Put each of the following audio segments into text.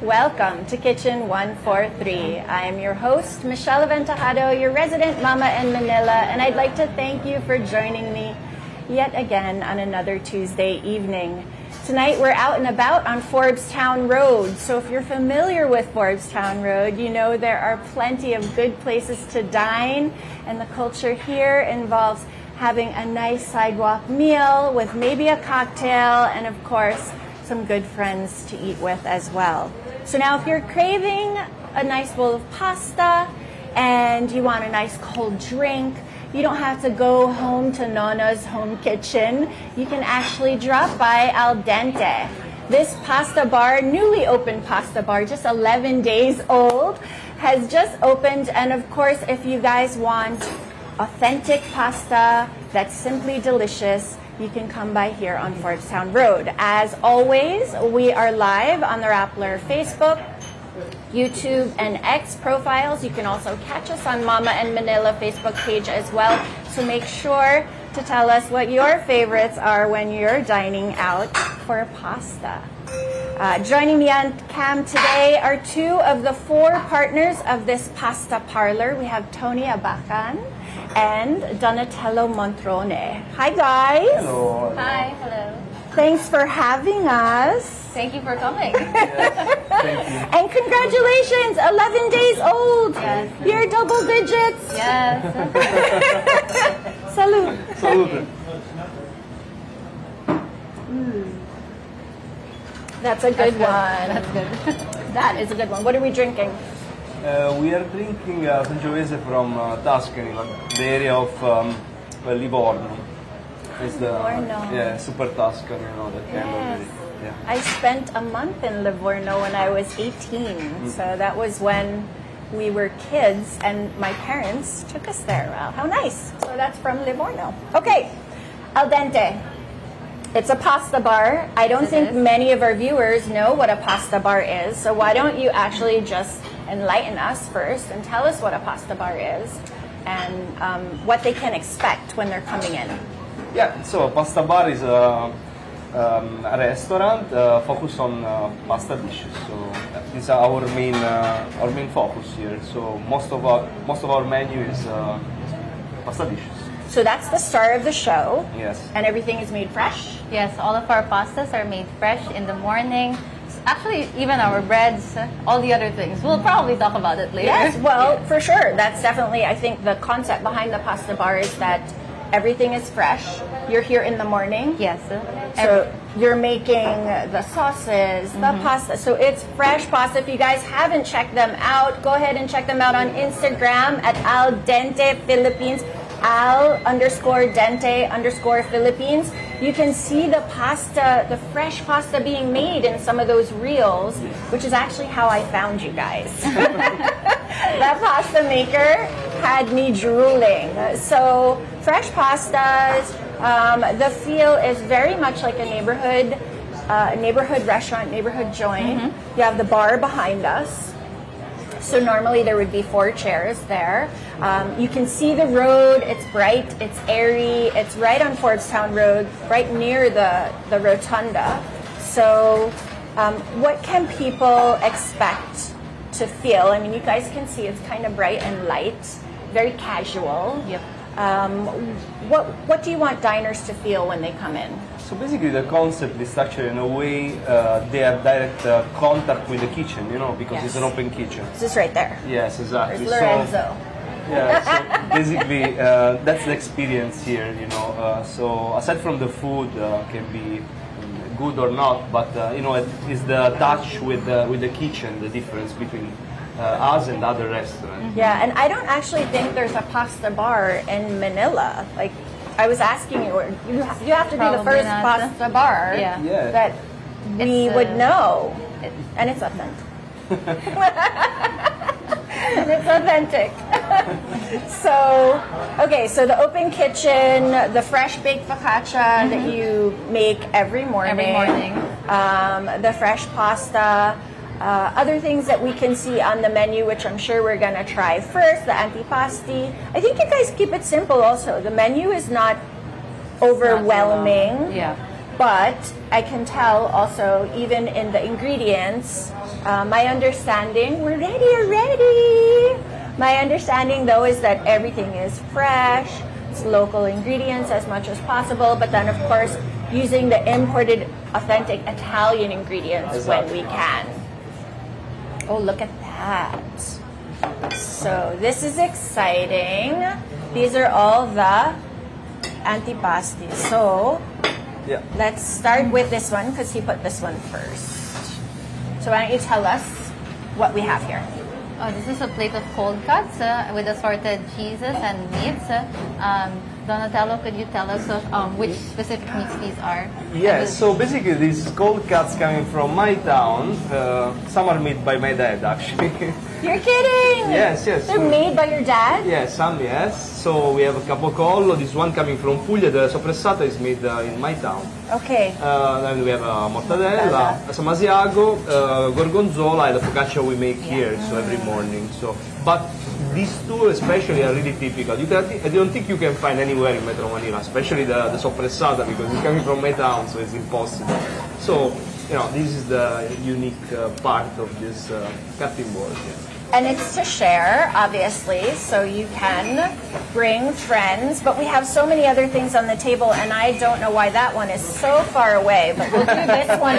Welcome to Kitchen 143. I am your host, Michelle Aventajado, your resident mama in Manila, and I'd like to thank you for joining me yet again on another Tuesday evening. Tonight we're out and about on Forbes-Town Road, so if you're familiar with Forbes-Town Road, you know there are plenty of good places to dine, and the culture here involves having a nice sidewalk meal with maybe a cocktail and, of course, some good friends to eat with as well. So now if you're craving a nice bowl of pasta and you want a nice cold drink, you don't have to go home to Nona's home kitchen. You can actually drop by Al Dente. This pasta bar, newly opened pasta bar, just 11 days old, has just opened. And of course, if you guys want authentic pasta that's simply delicious, you can come by here on Forbes-Town Road. As always, we are live on the Rappler Facebook, YouTube, and X profiles. You can also catch us on Mama and Manila Facebook page as well. So make sure to tell us what your favorites are when you're dining out for pasta. Joining me on cam today are two of the four partners of this pasta parlor. We have Tony Abacan and Donatello Montrone. Hi, guys. Hello. Hi, hello. Thanks for having us. Thank you for coming. Thank you. And congratulations, 11 days old. Yes. You're double digits. Yes. Salud. Salute. That's a good one. That's good. That is a good one. What are we drinking? We are drinking Sangiovese from Tuscany, like the area of Livorno. It's the Livorno. super Tuscan, you know, that kind of. Yeah. I spent a month in Livorno when I was 18. So that was when we were kids and my parents took us there. Wow, how nice. So that's from Livorno. Okay, Al Dente. It's a pasta bar. I don't think many of our viewers know what a pasta bar is. So why don't you actually just enlighten us first and tell us what a pasta bar is and what they can expect when they're coming in. Yeah, so pasta bar is a restaurant focused on pasta dishes. So these are our main focus here. So most of our menu is pasta dishes. So that's the star of the show. Yes. And everything is made fresh. Yes, all of our pastas are made fresh in the morning. Actually, even our breads, all the other things. We'll probably talk about it later. Yes, well, for sure. That's definitely, I think, the concept behind the pasta bar is that everything is fresh. You're here in the morning. Yes. So you're making the sauces, the pasta. So it's fresh pasta. If you guys haven't checked them out, go ahead and check them out on Instagram at Al Dente Philippines. Al_Dente_Philippines. You can see the pasta, the fresh pasta being made in some of those reels, which is actually how I found you guys. That pasta maker had me drooling. So fresh pastas, the feel is very much like a neighborhood restaurant, neighborhood joint. You have the bar behind us. So normally there would be 4 chairs there. You can see the road. It's bright. It's airy. It's right on Forbes-Town Road, right near the rotunda. So what can people expect to feel? I mean, you guys can see it's kind of bright and light, very casual. Yep. What do you want diners to feel when they come in? So basically the concept is structured in a way they have direct contact with the kitchen, you know, because it's an open kitchen. This is right there. Yes, exactly. There's Lorenzo. So, yeah, so basically that's the experience here, you know. So aside from the food can be good or not, but you know, it is the touch with the kitchen, the difference between us and other restaurants. Yeah, and I don't actually think there's a pasta bar in Manila. Like, I was asking you, you have to be the Probably first not. pasta bar Yeah. Yeah. that we It's, would know. And it's authentic. And it's authentic. So, okay, so the open kitchen, the fresh baked focaccia that you make every morning. Every morning. The fresh pasta. Other things that we can see on the menu, which I'm sure we're going to try first, the antipasti. I think you guys keep it simple also. The menu is not overwhelming. Yeah. But I can tell also, even in the ingredients, My understanding, we're ready already. My understanding though is that everything is fresh, it's local ingredients as much as possible, but then of course using the imported authentic Italian ingredients when we can. Oh, look at that. So this is exciting. These are all the antipasti. So let's start with this one because he put this one first. So why don't you tell us what we have here? Oh, this is a plate of cold cuts with assorted cheeses and meats. Donatello, could you tell us which specific meats these are? Yes, so basically these cold cuts coming from my town. Some are made by my dad, actually. You're kidding! Yes. They're made by your dad? Yes, some yes. So we have a capocollo. This one coming from Puglia. The soppressata is made in my town. Okay. Then we have mortadella, some asiago, gorgonzola, and the focaccia we make here. So every morning. But these two especially are really typical. I don't think you can find anywhere in Metro Manila, especially the soppressata, because it's coming from my town, so it's impossible. So, this is the unique part of this cutting board. Yeah. And it's to share, obviously, so you can bring friends. But we have so many other things on the table, and I don't know why that one is so far away. But we'll do this one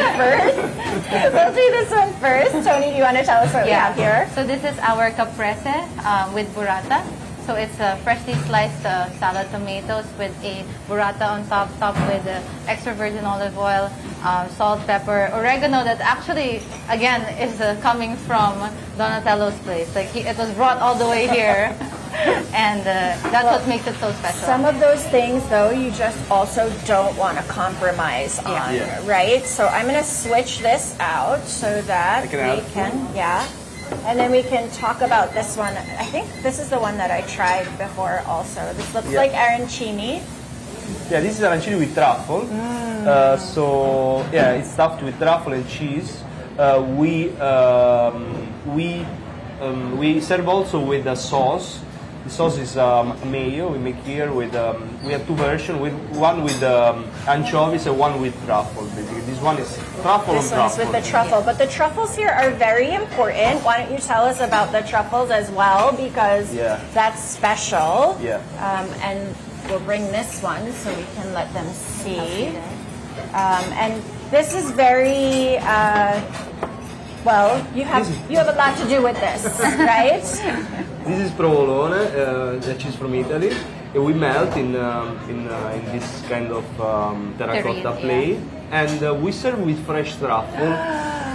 first. Tony, do you want to tell us what we have here? So this is our caprese with burrata. So it's freshly sliced salad tomatoes with a burrata on top, topped with extra virgin olive oil, salt, pepper, oregano that actually, again, is coming from Donatello's place. Like it was brought all the way here, and that's what makes it so special. Some of those things, though, you just also don't want to compromise on, right? So I'm going to switch this out so that we can, and then we can talk about this one. I think this is the one that I tried before also. This looks like arancini. Yeah, this is arancini with truffle. It's stuffed with truffle and cheese. We serve also with a sauce. The sauce is mayo. We make here with we have two versions. One with anchovies and one with truffle. Basically, this one is truffle. This one's with the truffle, but the truffles here are very important. Why don't you tell us about the truffles as well, because that's special. Yeah. And we'll bring this one so we can let them see. And this is very you have a lot to do with this, right? This is provolone, that is from Italy. And we melt in this kind of terracotta plate, and we serve with fresh truffle.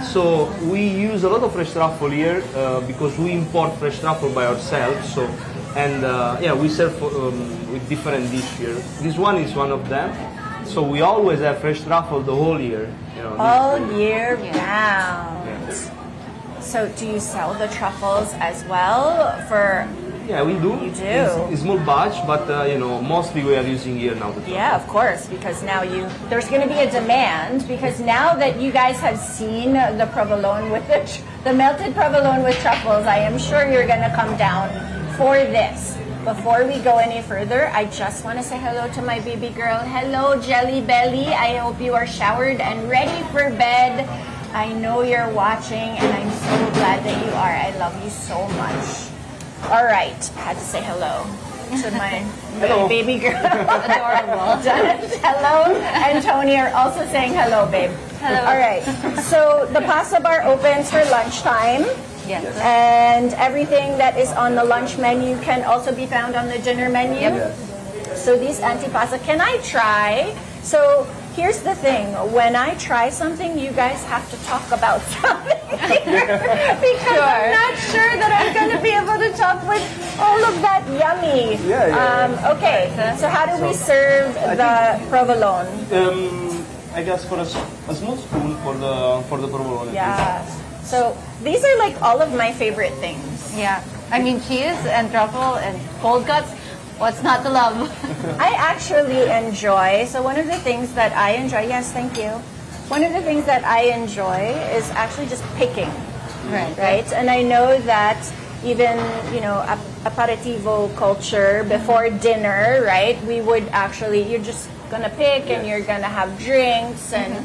So we use a lot of fresh truffle here because we import fresh truffle by ourselves. So we serve with different dishes here. This one is one of them. So we always have fresh truffle the whole year. All year round. So do you sell the truffles as well for? Yeah, we do. You do. It's small batch, but mostly we are using here now. Yeah, of course, because now there's going to be a demand, because now that you guys have seen the provolone with the melted provolone with truffles, I am sure you're going to come down for this. Before we go any further, I just want to say hello to my baby girl. Hello, Jelly Belly. I hope you are showered and ready for bed. I know you're watching, and I'm so glad that you are. I love you so much. All right, I had to say hello to my baby girl. Adorable. Hello, and Tony are also saying hello, babe. Hello. All right, so the pasta bar opens for lunchtime. Yes. And everything that is on the lunch menu can also be found on the dinner menu. Yes. So these antipasta, can I try? So here's the thing, when I try something, you guys have to talk about something because I'm not sure that I'm going to be able to talk with all of that yummy. Okay, so how do we serve the provolone? I guess for a small spoon for the provolone. Yeah. So these are like all of my favorite things. Yeah. I mean, cheese and truffle and cold cuts. What's not to love? I actually enjoy, so one of the things that I enjoy, yes, thank you. One of the things that I enjoy is actually just picking, right? And I know that even, aperitivo culture, before dinner, right, we would actually, you're just going to pick and you're going to have drinks and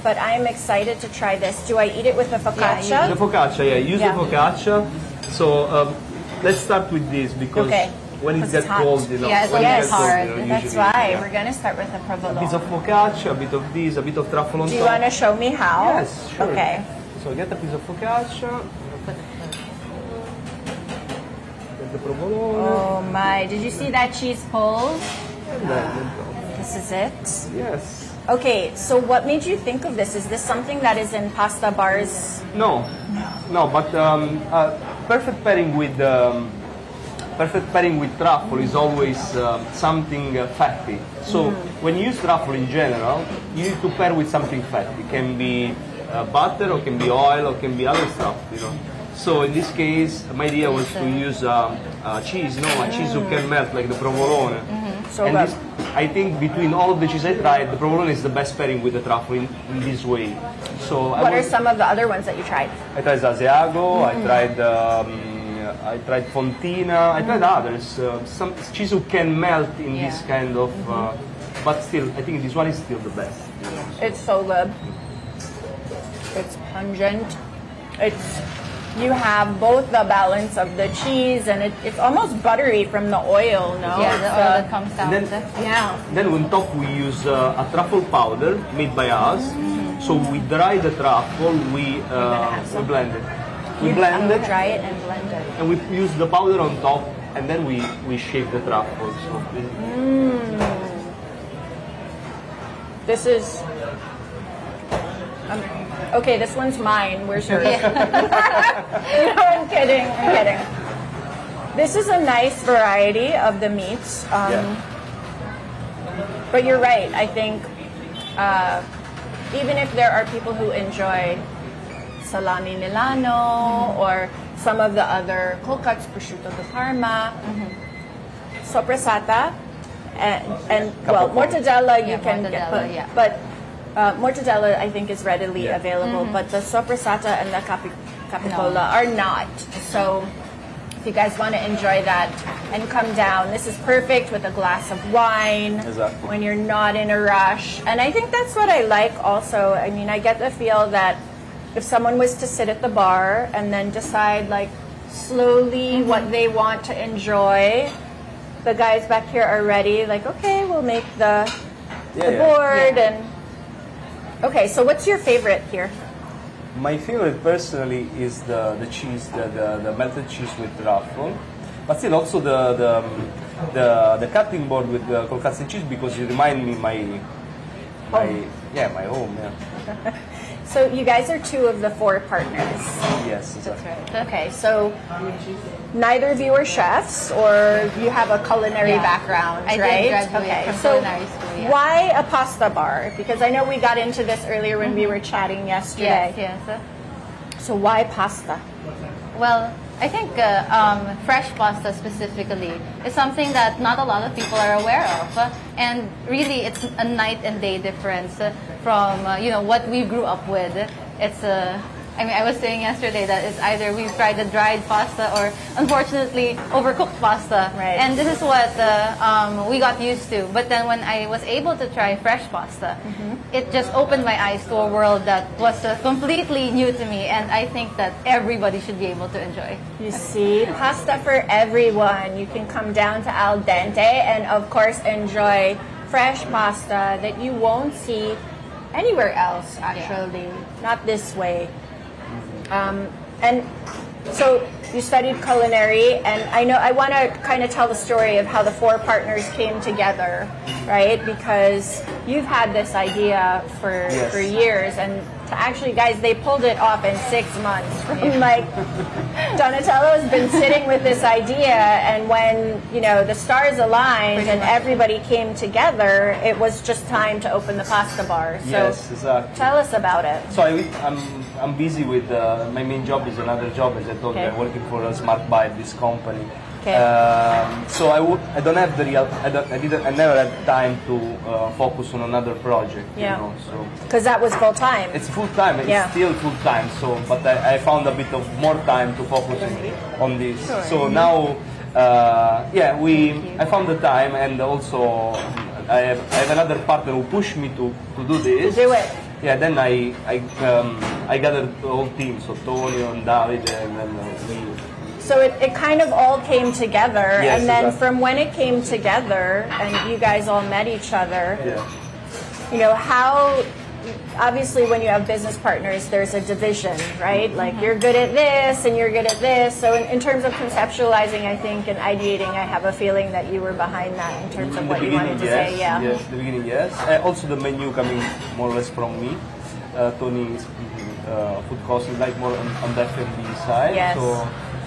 but I'm excited to try this. Do I eat it with the focaccia? The focaccia, yeah. Use Yeah. the focaccia. So let's start with this because Okay. when it Because gets it's hot. cold, you know, Yeah, it's when it yes. gets cold, hard. you know, That's usually, why yeah. we're gonna start with the A provolone. piece of focaccia, a bit of this, a bit of truffle on Do you top. want to show me how? Yes, sure. Okay. So get a piece of focaccia. Get the provolone. Oh my! Did you see that cheese pull? And then on top. This is it. Yes. Okay, so what made you think of this? Is this something that is in pasta bars? No, but perfect pairing with truffle is always something fatty. So when you use truffle in general, you need to pair with something fatty. It can be butter, or can be oil, or can be other stuff. You know. So in this case, my idea was to use cheese. A cheese who can melt like the provolone. So And good. this, I think between all of the cheese I tried, the provolone is the best pairing with the truffle in this way. So What are some of the other ones that you tried? I tried Asiago, I tried Fontina, I tried others. Some cheese who can melt in this kind of, but still, I think this one is still the best. It's so good. It's pungent. You have both the balance of the cheese and it's almost buttery from the oil, no? Yeah, the It's, oil that comes down. then- with it. yeah. Then on top we use a truffle powder made by us. So we dry the truffle, we have some? blend it. We You blend it dry it and blend it. and we use the powder on top and then we shake the truffle. So This is... okay, this one's mine. Where's yours? No, I'm kidding. This is a nice variety of the meats. But you're right. I think even if there are people who enjoy salami Milano or some of the other cold cuts, prosciutto di Parma, soppressata, and well, Capocollo. mortadella you Yeah, can get, mortadella, yeah. but mortadella I think is readily Yeah. available, but the soppressata and the capicola are not. So if you guys want to enjoy that and come down, this is perfect with a glass of wine Exactly. when you're not in a rush. And I think that's what I like also. I mean, I get the feel that if someone was to sit at the bar and then decide like slowly what they want to enjoy, the guys back here are ready, like, okay, we'll make the board Yeah. and okay, so what's your favorite here? my favorite personally is the cheese, the melted cheese with truffle, but still also the cutting board with the colcazzi cheese because you remind me my home. Yeah. So you guys are two of the four partners. Yes, That's exactly. right. Okay, so neither of you are chefs, or you have a culinary Yeah. background, I did right? graduate okay, from so culinary school, yeah. why a pasta bar? Because I know we got into this earlier when we were chatting yesterday. Yes, yes. So why pasta? Well, I think fresh pasta specifically is something that not a lot of people are aware of, and really it's a night and day difference from what we grew up with. It's I was saying yesterday that it's either we've tried the dried pasta or unfortunately overcooked pasta, Right. and this is what we got used to. But then when I was able to try fresh pasta, it just opened my eyes to a world that was completely new to me, and I think that everybody should be able to enjoy. You see, pasta for everyone. You can come down to Al Dente and, of course, enjoy fresh pasta that you won't see anywhere else, actually. Not this way. And so you studied culinary, and I want to kind of tell the story of how the four partners came together, right? Because you've had this idea for years, and to actually, guys, they pulled it off in 6 months. Like, Donatello's been sitting with this idea, and when the stars aligned and everybody came together, it was just time to open the pasta bar. So Yes, exactly. tell us about it. So I'm busy with my main job is another job, as I told you. Okay. I'm working for a Smart Buy, this company. Okay. So I don't have I never had time to focus on another project. Yeah. So Because that was full time. it's full time. It's Yeah. still full time. So, but I found a bit of more time to focus on this. So now, I found the time, and also I have another partner who pushed me to do this. Do it. yeah, then I gathered the whole team, so Tonio and David, and then we. So it kind of all came together, Yes, and then exactly. from when it came together, and you guys all met each other, Yeah. you know, how, obviously when you have business partners, there's a division, right? Like you're good at this and you're good at this. So in terms of conceptualizing, I think, and ideating, I have a feeling that you were behind that in terms of In what the you wanted to beginning, say. Yeah. Yes, the beginning, yes. Also the menu coming more or less from me. Tony's food cost is like more on the F&B side. Yes.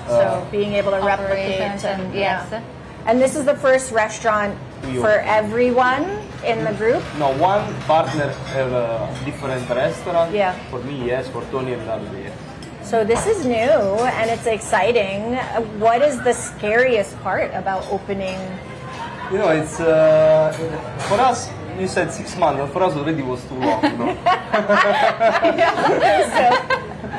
So being able to replicate Operations and yes. yeah. And this is the first restaurant for everyone in the group. No, one partner have a different restaurant. Yeah. For me, yes. For Tony and David, yes. So this is new and it's exciting. What is the scariest part about opening? You know, it's for us. You said 6 months, but for us already was too long. You know?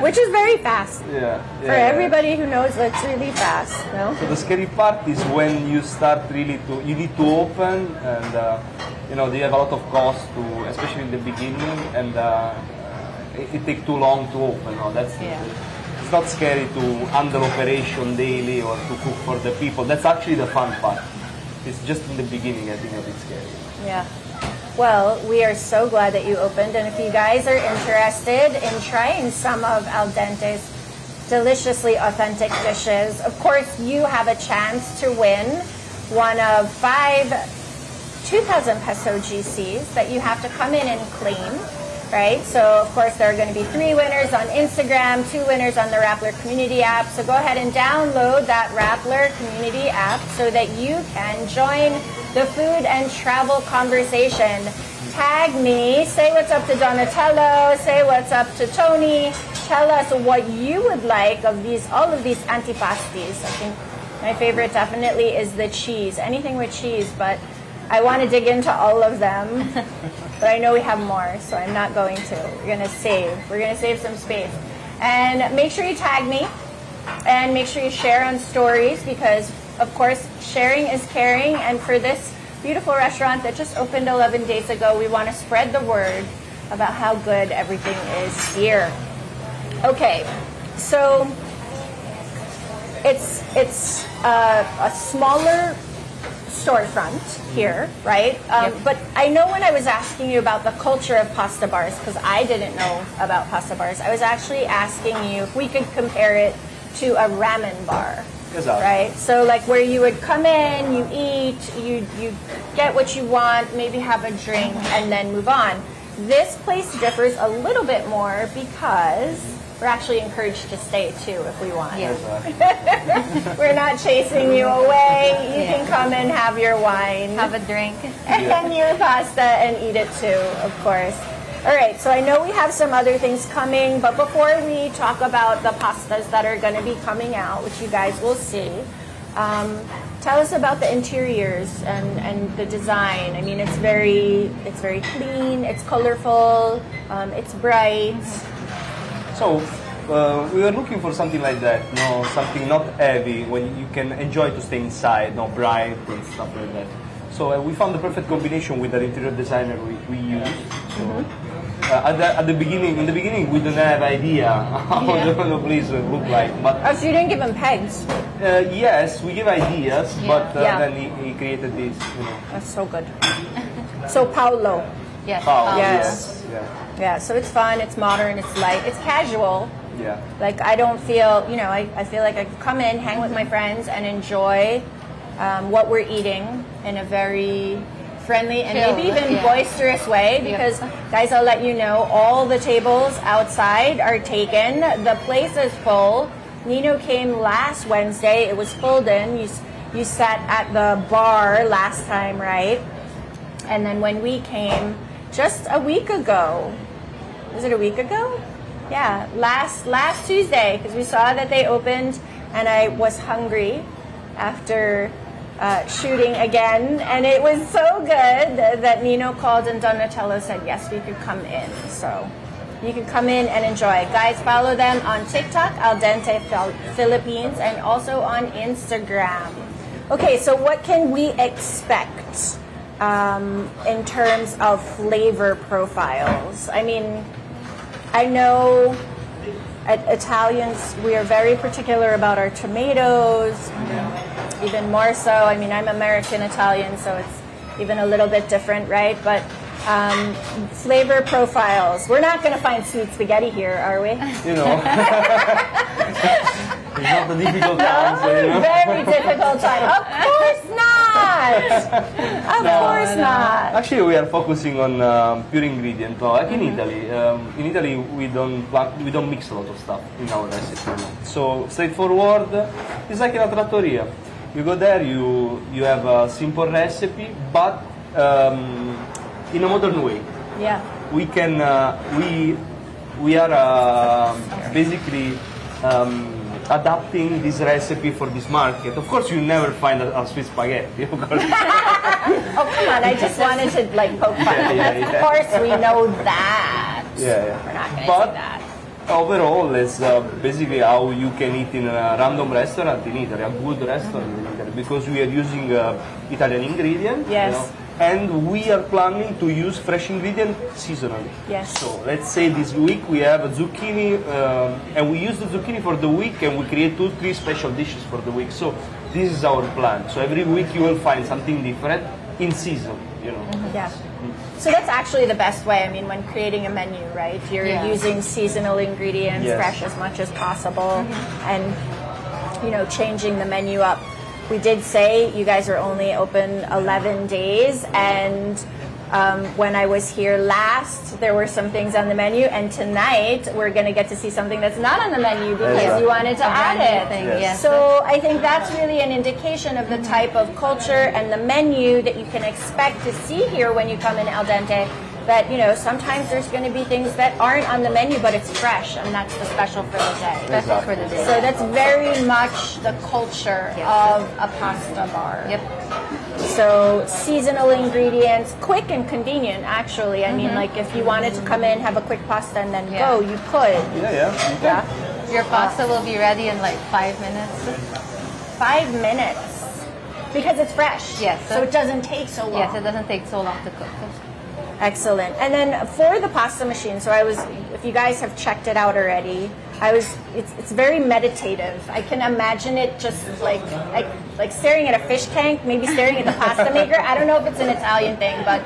Which is very fast. Yeah. For everybody who knows, it's really fast. No? So the scary part is when you start really you need to open, and you know, you have a lot of cost to, especially in the beginning, and it takes too long to open. No, it's not scary to under operation daily or to cook for the people. That's actually the fun part. It's just in the beginning, I think, a bit scary. Yeah. Well, we are so glad that you opened, and if you guys are interested in trying some of Al Dente's deliciously authentic dishes, of course you have a chance to win one of 5 2,000 peso GCs that you have to come in and claim, right? So of course there are going to be 3 winners on Instagram, 2 winners on the Rappler community app. So go ahead and download that Rappler community app so that you can join the food and travel conversation. Tag me, say what's up to Donatello, say what's up to Tony, tell us what you would like of all of these antipastis. I think my favorite definitely is the cheese, anything with cheese, but I want to dig into all of them. But I know we have more, so I'm not going to. We're going to save some space. And make sure you tag me, and make sure you share on stories, because of course, sharing is caring, and for this beautiful restaurant that just opened 11 days ago, we want to spread the word about how good everything is here. Okay, so it's a smaller storefront here, right? But I know when I was asking you about the culture of pasta bars, because I didn't know about pasta bars, I was actually asking you if we could compare it to a ramen bar. Exactly. Right? So like where you would come in, you eat, you get what you want, maybe have a drink, and then move on. This place differs a little bit more because we're actually encouraged to stay too if we want. Yeah. We're not chasing you away. You can come and have your wine. Have a drink. And your pasta and eat it too, of course. All right, so I know we have some other things coming, but before we talk about the pastas that are going to be coming out, which you guys will see, tell us about the interiors and the design. I mean, it's very clean, it's colorful, it's bright. So we were looking for something like that, something not heavy, when you can enjoy to stay inside, bright and stuff like that. So we found the perfect combination with the interior designer we used. So, in the beginning, we didn't have idea how the place would look like. But Oh, so you didn't give him pegs? yes, we give ideas, but Yeah. then he created this. That's so good. So Paulo. Yes. Power, Yes. yeah, Yeah, so it's fun, it's modern, it's light, it's casual. yeah. Like I don't feel, I feel like I could come in, hang with my friends, and enjoy what we're eating in a very friendly and Chill, maybe even yeah. boisterous way, because guys, I'll let you know, all the tables outside are taken. The place is full. Nino came last Wednesday. It was full then. You sat at the bar last time, right? And then when we came just a week ago, was it a week ago? Yeah, last Tuesday, because we saw that they opened, and I was hungry after shooting again, and it was so good that Nino called and Donatello said yes, we could come in. So you can come in and enjoy. Guys, follow them on TikTok, Al Dente Philippines, and also on Instagram. Okay, so what can we expect in terms of flavor profiles? I mean, I know Italians, we are very particular about our tomatoes, even more so. I mean, I'm American Italian, so it's even a little bit different, right? But flavor profiles. We're not going to find sweet spaghetti here, are we? You know, it's not the difficult answer, you know. Very difficult time. Of course not. Of course not. Actually, we are focusing on pure ingredient. Like in Italy, we don't mix a lot of stuff in our recipe. So straightforward. It's like in a trattoria. You go there, you have a simple recipe, but in a modern way. Yeah. We can we are basically adapting this recipe for this market. Of course, you never find a sweet spaghetti. Of course. Oh, come on. I just wanted to like poke fun. Of course, we know that. Yeah. We're not going to But do that. overall, it's basically how you can eat in a random restaurant in Italy, a good restaurant in Italy, because we are using Italian ingredients. Yes. You know, and we are planning to use fresh ingredients seasonally. Yes. So let's say this week we have a zucchini, and we use the zucchini for the week, and we create 2-3 special dishes for the week. So this is our plan. So every week you will find something different in season. You know. Yeah. So that's actually the best way. I mean, when creating a menu, right? You're using seasonal ingredients, Yes. fresh as much as possible, and changing the menu up. We did say you guys are only open 11 days, and when I was here last, there were some things on the menu, and tonight we're going to get to see something that's not on the menu because Exactly. you wanted to add it. Yes. Yes. So I think that's really an indication of the type of culture and the menu that you can expect to see here when you come in Al Dente. That, sometimes there's going to be things that aren't on the menu, but it's fresh, and that's the special for the day. Special for the day. So that's very much the culture of a pasta bar. Yep. So seasonal ingredients, quick and convenient, actually. I mean, like if you wanted to come in, have a quick pasta, and then go, you could. Yeah. Yeah. Your pasta will be ready in like 5 minutes. 5 minutes. Because it's fresh. Yes. So it doesn't take so long. Yes, it doesn't take so long to cook. Excellent. And then for the pasta machine, so if you guys have checked it out already, it's very meditative. I can imagine it just like staring at a fish tank, maybe staring at the pasta maker. I don't know if it's an Italian thing, but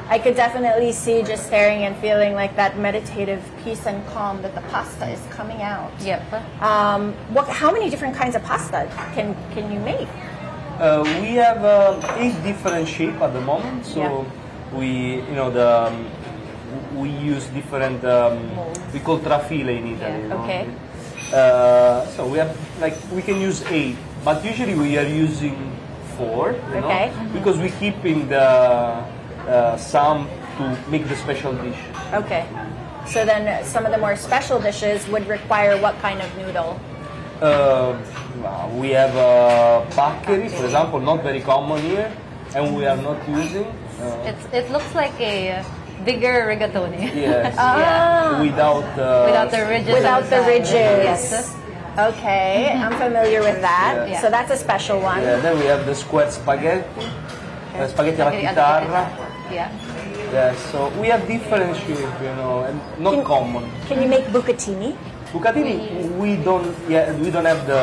I could definitely see just staring and feeling like that meditative peace and calm that the pasta is coming out. Yep. How many different kinds of pasta can you make? We have 8 different shapes at the moment. So we use different. We call trafile in Italy. You know? Okay. So we have we can use 8, but usually we are using 4. You Okay. know, because we keep in the some to make the special dish. Okay. So then some of the more special dishes would require what kind of noodle? We have paccheri, for example, not very common here, and we are not using. It looks like a bigger rigatoni. Yes. Without Without the ridges. Without the inside. ridges. Yes. Okay, I'm familiar with that. Yeah. So that's a special one. Then we have the square spaghetti, spaghetti alla chitarra. Yeah. Yeah, so we have different shape, and not common. Can you make bucatini? Bucatini, we don't have the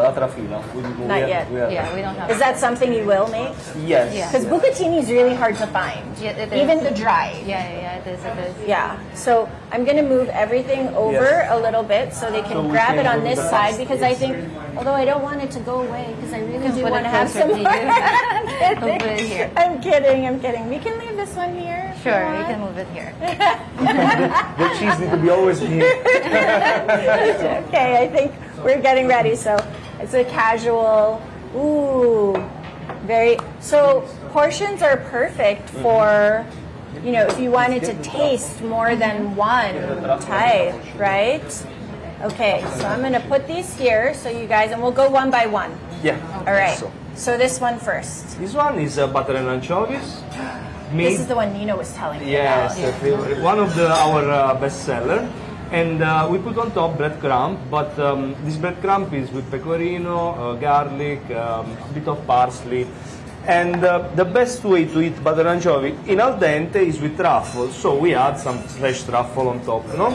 la trafila. Not yet. Yeah, we don't have. Is that something you will make? Yes. Yeah. Because bucatini is really hard to find. Yeah, it is. Even the dry. Yeah, it is. Yeah. So I'm going to move everything over a little bit so they can So we grab can it on move this the side pasta, because I think, although I don't want it to go away because I really do put want it to have closer some to more. you. I'm kidding. We'll put it here. I'm kidding. We can leave this one here. if Sure, you you can want. move it here. The cheese needs to be always here. Okay, I think we're getting ready. So it's a casual. Ooh, so portions are perfect for, if you wanted to taste more than one type, right? Okay, so I'm going to put these here so you guys, and we'll go one by one. Yeah. All right. So So this one first. this one is butter and anchovies. This is the one Nino was telling me Yes, about. the favorite. One of our best seller. And we put on top breadcrumb, but this breadcrumb is with pecorino, garlic, a bit of parsley. And the best way to eat butter anchovy in al dente is with truffles. So we add some fresh truffle on top, no?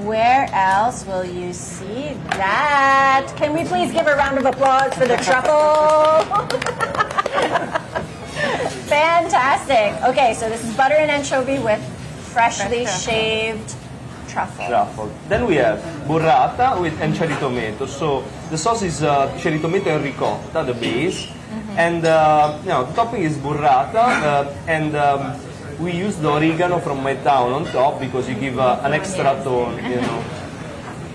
Where else will you see that? Can we please give a round of applause for the truffle? Fantastic. Okay, so this is butter and anchovy with freshly Fresh truffle. Mm-hmm. shaved truffle. Truffle. Then we have burrata with and cherry tomato. So the sauce is cherry tomato and ricotta, the base, and you know, the topping is burrata, and we use the oregano from my town on top because you give an extra tone, you know.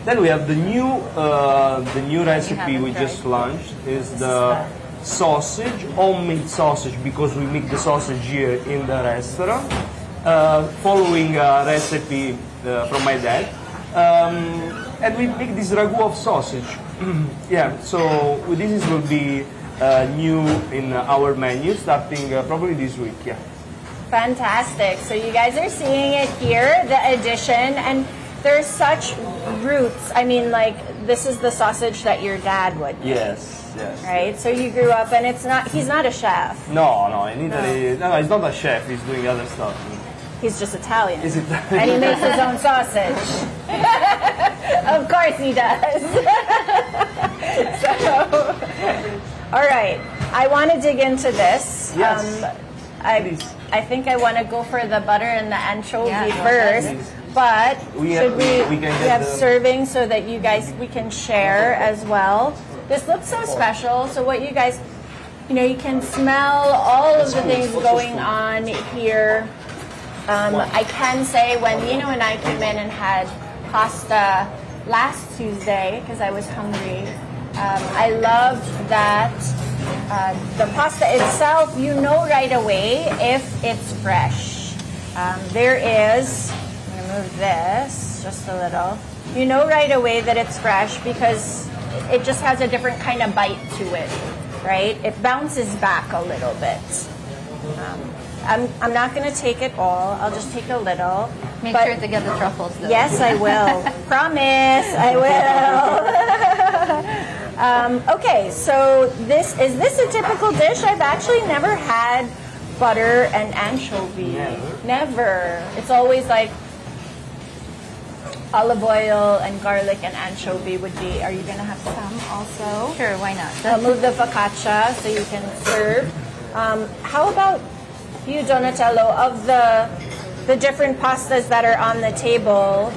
Then we have the new recipe we just launched is the sausage, homemade sausage, because we make the sausage here in the restaurant, following a recipe from my dad. And we make this ragu of sausage. Yeah, so this will be new in our menu starting probably this week. Yeah. Fantastic. So you guys are seeing it here, the addition, and there's such roots. I mean, like, this is the sausage that your dad would make, Yes, yes. right? So you grew up, and he's not a chef. No, in Italy, no, he's not a chef. He's doing other stuff. He's just Italian. Is it? And he makes his own sausage. Of course he does. So, all right. I want to dig into this. Yes. Please. I think I want to go for the butter and the anchovy Yeah, first. please. But We should have- we we can have get the- serving so that you guys, we can share as well. This looks so special. So what you guys, you can smell all of the things going on here. I can say when Nino and I came in and had pasta last Tuesday because I was hungry, I loved that the pasta itself, you know right away if it's fresh. There is, I'm going to move this just a little. You know right away that it's fresh because it just has a different kind of bite to it, right? It bounces back a little bit. I'm not going to take it all. I'll just take a little. Make But- sure to get the truffles though. Yes, I will. Promise, I will. Okay, so this a typical dish? I've actually never had butter and anchovy. Never. It's always like olive oil and garlic and anchovy would be. Are you going to have some also? Sure, why not? I'll move the focaccia so you can serve. How about you, Donatello, of the different pastas that are on the table?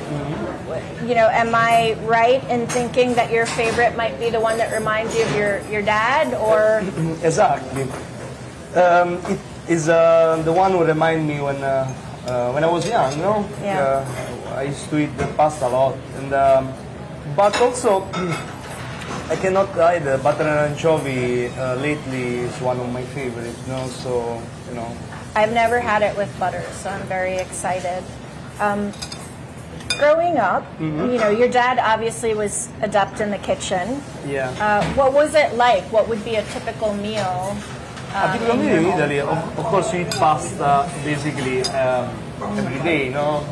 Am I right in thinking that your favorite might be the one that reminds you of your dad, or? Exactly. It is the one who remind me when I was young. No, Yeah. I used to eat the pasta a lot, and but also I cannot hide the butter and anchovy. Lately is one of my favorites. So I've never had it with butter, so I'm very excited. Growing up, your dad obviously was adept in the kitchen. Yeah. What was it like? What would be a typical meal? Particularly in Italy, of course, you eat pasta basically every day, no?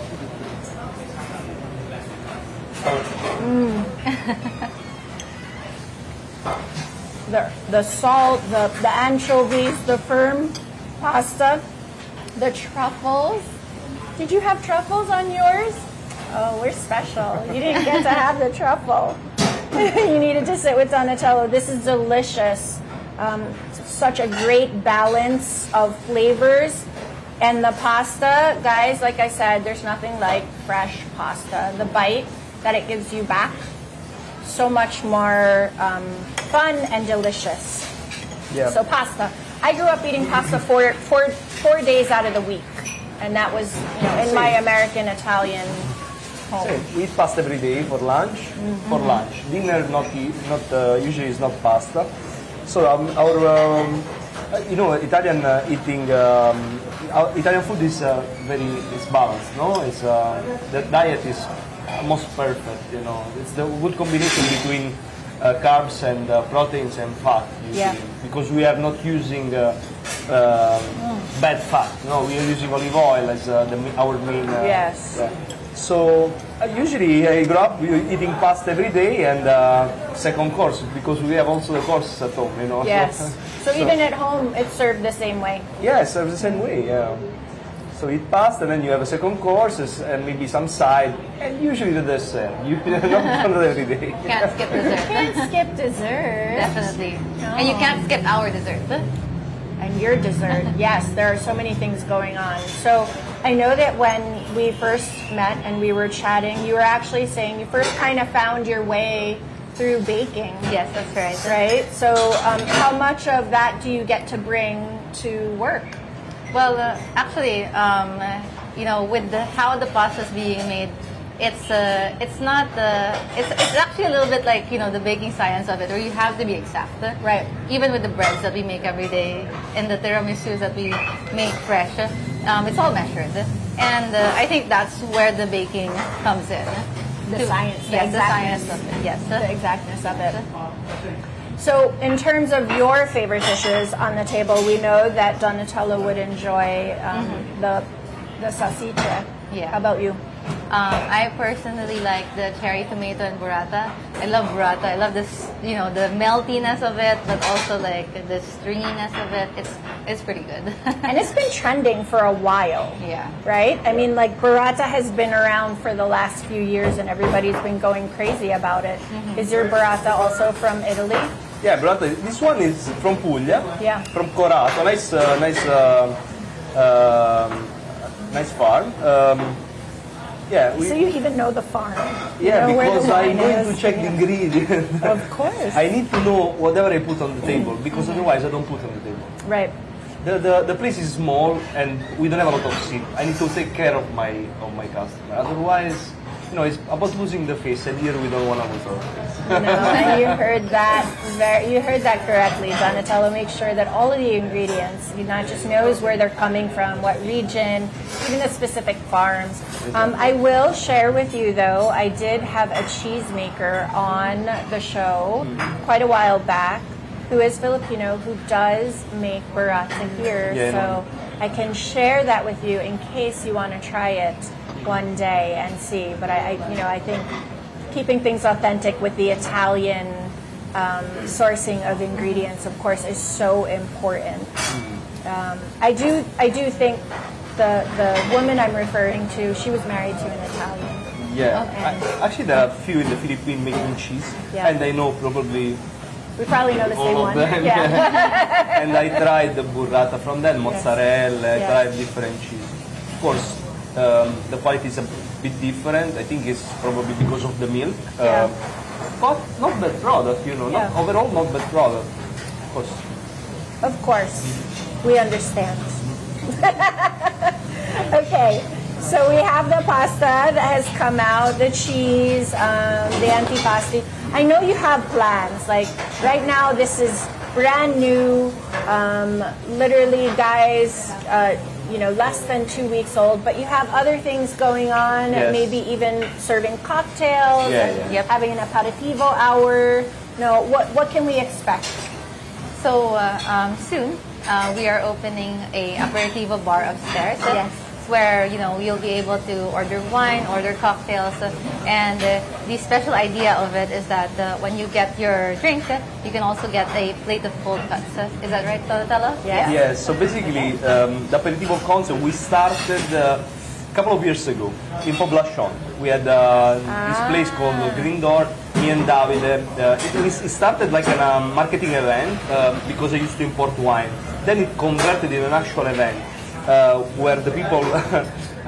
The salt, the anchovies, the firm pasta, the truffles. Did you have truffles on yours? Oh, we're special. You didn't get to have the truffle. You needed to sit with Donatello. This is delicious. Such a great balance of flavors. And the pasta, guys, like I said, there's nothing like fresh pasta. The bite that it gives you back, so much more fun and delicious. Yeah. So pasta. I grew up eating pasta four days out of the week. And that was, in my American Italian home. We eat pasta every day for lunch. For lunch, dinner not usually is not pasta. So our Italian eating Italian food is is balanced. No, it's the diet is almost perfect. It's the good combination between carbs and proteins and fat. Yeah. Because we are not using bad fat. No, we are using olive oil as our main. Yes. So usually I grew up eating pasta every day and second course because we have also the courses at home, you know. Yes. So even at home, it's served the same way. Yes, the same way. Yeah. So eat pasta, then you have a second course and maybe some side, and usually the dessert. You not every day. Can't skip dessert. Can't skip dessert. Definitely. And you can't skip our dessert. And your dessert. Yes, there are so many things going on. So I know that when we first met and we were chatting, you were actually saying you first kind of found your way through baking. Yes, that's right. Right? So how much of that do you get to bring to work? Well, actually, you know, with how the pasta is being made, it's not it's actually a little bit like, you know, the baking science of it, where you have to be exact. Right. Even with the breads that we make every day and the tiramisus that we make fresh, it's all measured. And I think that's where the baking comes in. The science, the yes, the exactness. science of it. Yes. The exactness of it. So, in terms of your favorite dishes on the table, we know that Donatella would enjoy the salsicce. Yeah. How about you? I personally like the cherry tomato and burrata. I love burrata. I love this, you know, the meltiness of it, but also like the stringiness of it. It's pretty good. And it's been trending for a while. Yeah. Right? I mean, like, burrata has been around for the last few years and everybody's been going crazy about it. Is your burrata also from Italy? Yeah, burrata. This one is from Puglia. Yeah. From Corato. Nice farm. Yeah. So you even know the farm. You Yeah, know where the because I'm wine going is. to check the ingredients. Of course. I need to know whatever I put on the table because otherwise I don't put on the table. Right. The place is small and we don't have a lot of seat. I need to take care of my customer. Otherwise, you know, it's about losing the face, and here we don't want to lose our face. No, and you heard that. You heard that correctly. Donatello makes sure that all of the ingredients, he not just knows where they're coming from, what region, even the specific farms. I will share with you, though, I did have a cheesemaker on the show quite a while back, who is Filipino, who does make burrata here. Yeah, I know. So I can share that with you in case you want to try it one day and see. But I think keeping things authentic with the Italian sourcing of ingredients, of course, is so important. I do think the woman I'm referring to, she was married to an Italian. Yeah, And- actually there are a few in the Philippines making cheese, Yeah. and I know probably We probably know the same all of one. them. Yeah. And I tried the burrata from them, mozzarella, I Yes. tried different cheese. Of course, the quality is a bit different. I think it's probably because of the milk. Yeah. But not bad product, you know. Yeah. Overall, not bad product. Of course. Of course, we understand. Okay, so we have the pasta that has come out, the cheese, the antipasti. I know you have plans. Like right now, this is brand new. Literally, guys, less than 2 weeks old. But you have other things going on. Yes. Maybe even serving cocktails. Yeah, and yeah. having an aperitivo hour. No, what can we expect? So soon we are opening a aperitivo bar upstairs. Yes. Where you'll be able to order wine, order cocktails, and the special idea of it is that when you get your drink, you can also get a plate of cold cuts. Is that right, Donatella? Yes. Yes, so basically, the aperitivo concept, we started a couple of years ago in Poblacion. We had this place called Green Door, me and Davide. It started like a marketing event because I used to import wine. Then it converted in an actual event where the people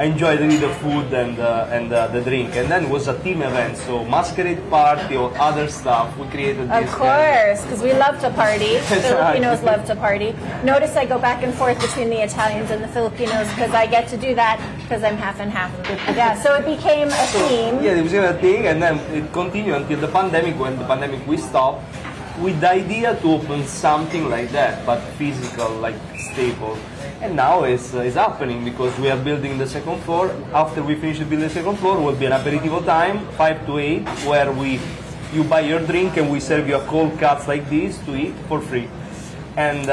enjoyed really the food and the drink. And then it was a team event, so masquerade party or other stuff. We created Of this. course, because we love to party. Filipinos love to party. Notice I go back and forth between the Italians and the Filipinos because I get to do that because I'm half and half. Yeah, so it became a theme. Yeah, it was a thing, and then it continued until the pandemic. When the pandemic we stopped, with the idea to open something like that, but physical, like stable. And now it's happening because we are building the second floor. After we finish building the second floor, will be an aperitivo time, 5 to 8, where you buy your drink and we serve you a cold cuts like this to eat for free. And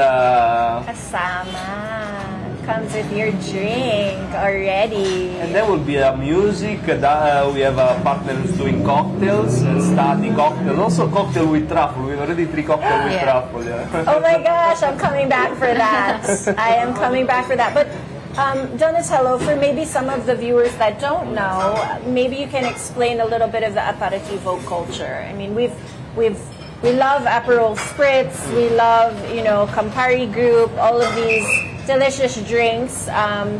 Kasama. comes with your drink already. And then will be music. We have a partner who's doing cocktails and study cocktails. Also cocktail with truffle. We have already 3 cocktails with truffle. Yeah. Oh my gosh, I'm coming back for that. I am coming back for that. But Donatello, for maybe some of the viewers that don't know, maybe you can explain a little bit of the aperitivo culture. I mean, we love Aperol Spritz, we love, Campari Group, all of these delicious drinks,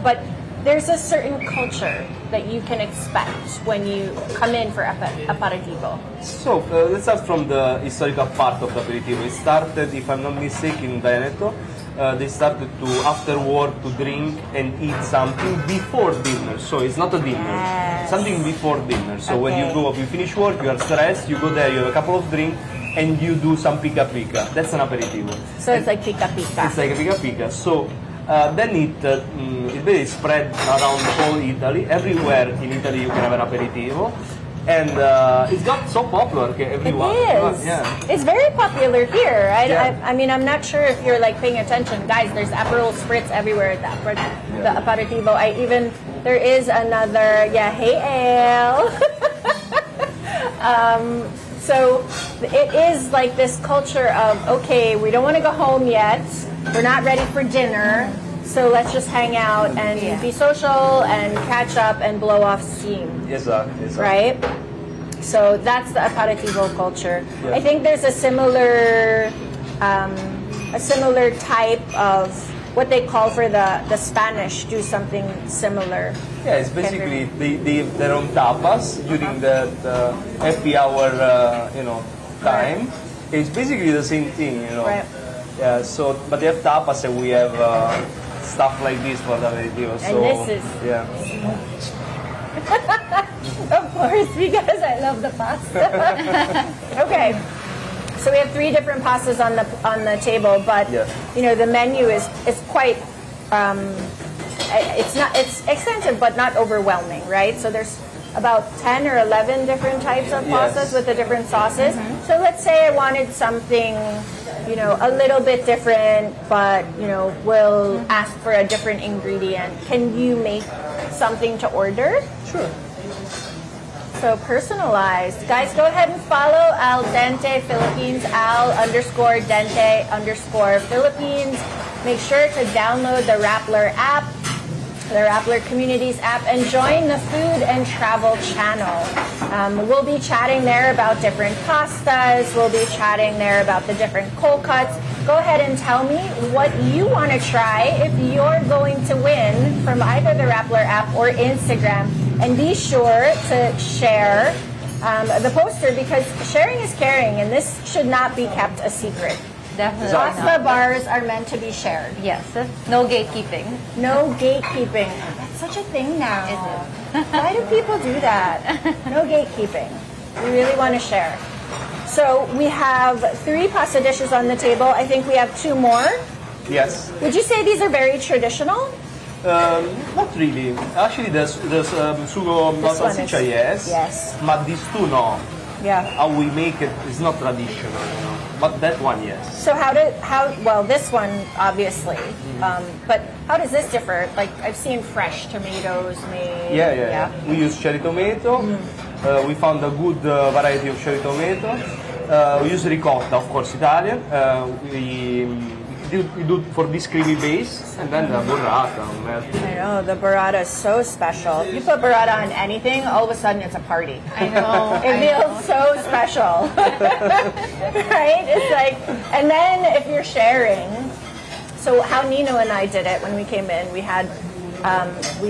but there's a certain culture that you can expect when you come in for aperitivo. So, let's start from the historical part of the aperitivo. It started, if I'm not mistaken, in Veneto. They started to, after work, to drink and eat something before dinner. So it's not a dinner, Yes. something before dinner. So when Okay. you finish work, you are stressed, you go there, you have a couple of drinks, and you do some pica pica. That's an aperitivo. So it's like pica pica. It's like a pica pica. So then it really spread around all Italy. Everywhere in Italy you can have an aperitivo. And it's got so popular. Okay, It everyone. is. Yeah. It's very popular here. Yeah. I mean, I'm not sure if you're like paying attention, guys. There's Aperol Spritz everywhere at the aperitivo. There is another. Yeah, hey Ale. So it is like this culture of, okay, we don't want to go home yet. We're not ready for dinner. So let's just hang out and be social and catch up and blow off steam. Exactly. Right? So that's the aperitivo culture. Yeah. I think there's a similar type of what they call for the Spanish do something similar. Yeah, it's basically they have their own tapas during the happy hour, time. It's basically the same thing, Right. Yeah. So, but they have tapas and we have stuff like this for the aperitivo. So, this is- yeah. Of course, because I love the pasta. Okay. So we have 3 different pastas on the table, but Yeah. the menu is quite it's extensive but not overwhelming, right? So there's about 10 or 11 different types of pastas Yes. with the different sauces. So let's say I wanted something, a little bit different, but will ask for a different ingredient. Can you make something to order? Sure. So personalized. Guys, go ahead and follow Al Dente Philippines, Al_Dente_Philippines. Make sure to download the Rappler app, the Rappler Communities app, and join the Food and Travel channel. We'll be chatting there about different pastas. We'll be chatting there about the different cold cuts. Go ahead and tell me what you want to try if you're going to win from either the Rappler app or Instagram. And be sure to share the poster because sharing is caring, and this should not be kept a secret. Definitely Exactly. Pasta not. bars are meant to be shared. Yes, no gatekeeping. No gatekeeping. That's such a thing now. Is Why do people do that? No gatekeeping. We really want to share. So we have 3 pasta dishes on the table. I think we have 2 more. Yes. Would you say these are very traditional? Not really. Actually, there's sugo This one salsiccia, is- yes. yes. But these two, no. Yeah. How we make it is not traditional, But that one, yes. So well, this one, obviously. But how does this differ? Like, I've seen fresh tomatoes made. Yeah. We use cherry tomato. We found a good variety of cherry tomato. We use ricotta, of course, Italian. We do for this creamy base, and then the burrata. I know, the burrata is so special. You put burrata on anything, all of a sudden it's a party. I know. It feels so special. Right? It's like, and then if you're sharing, so how Nino and I did it when we came in, we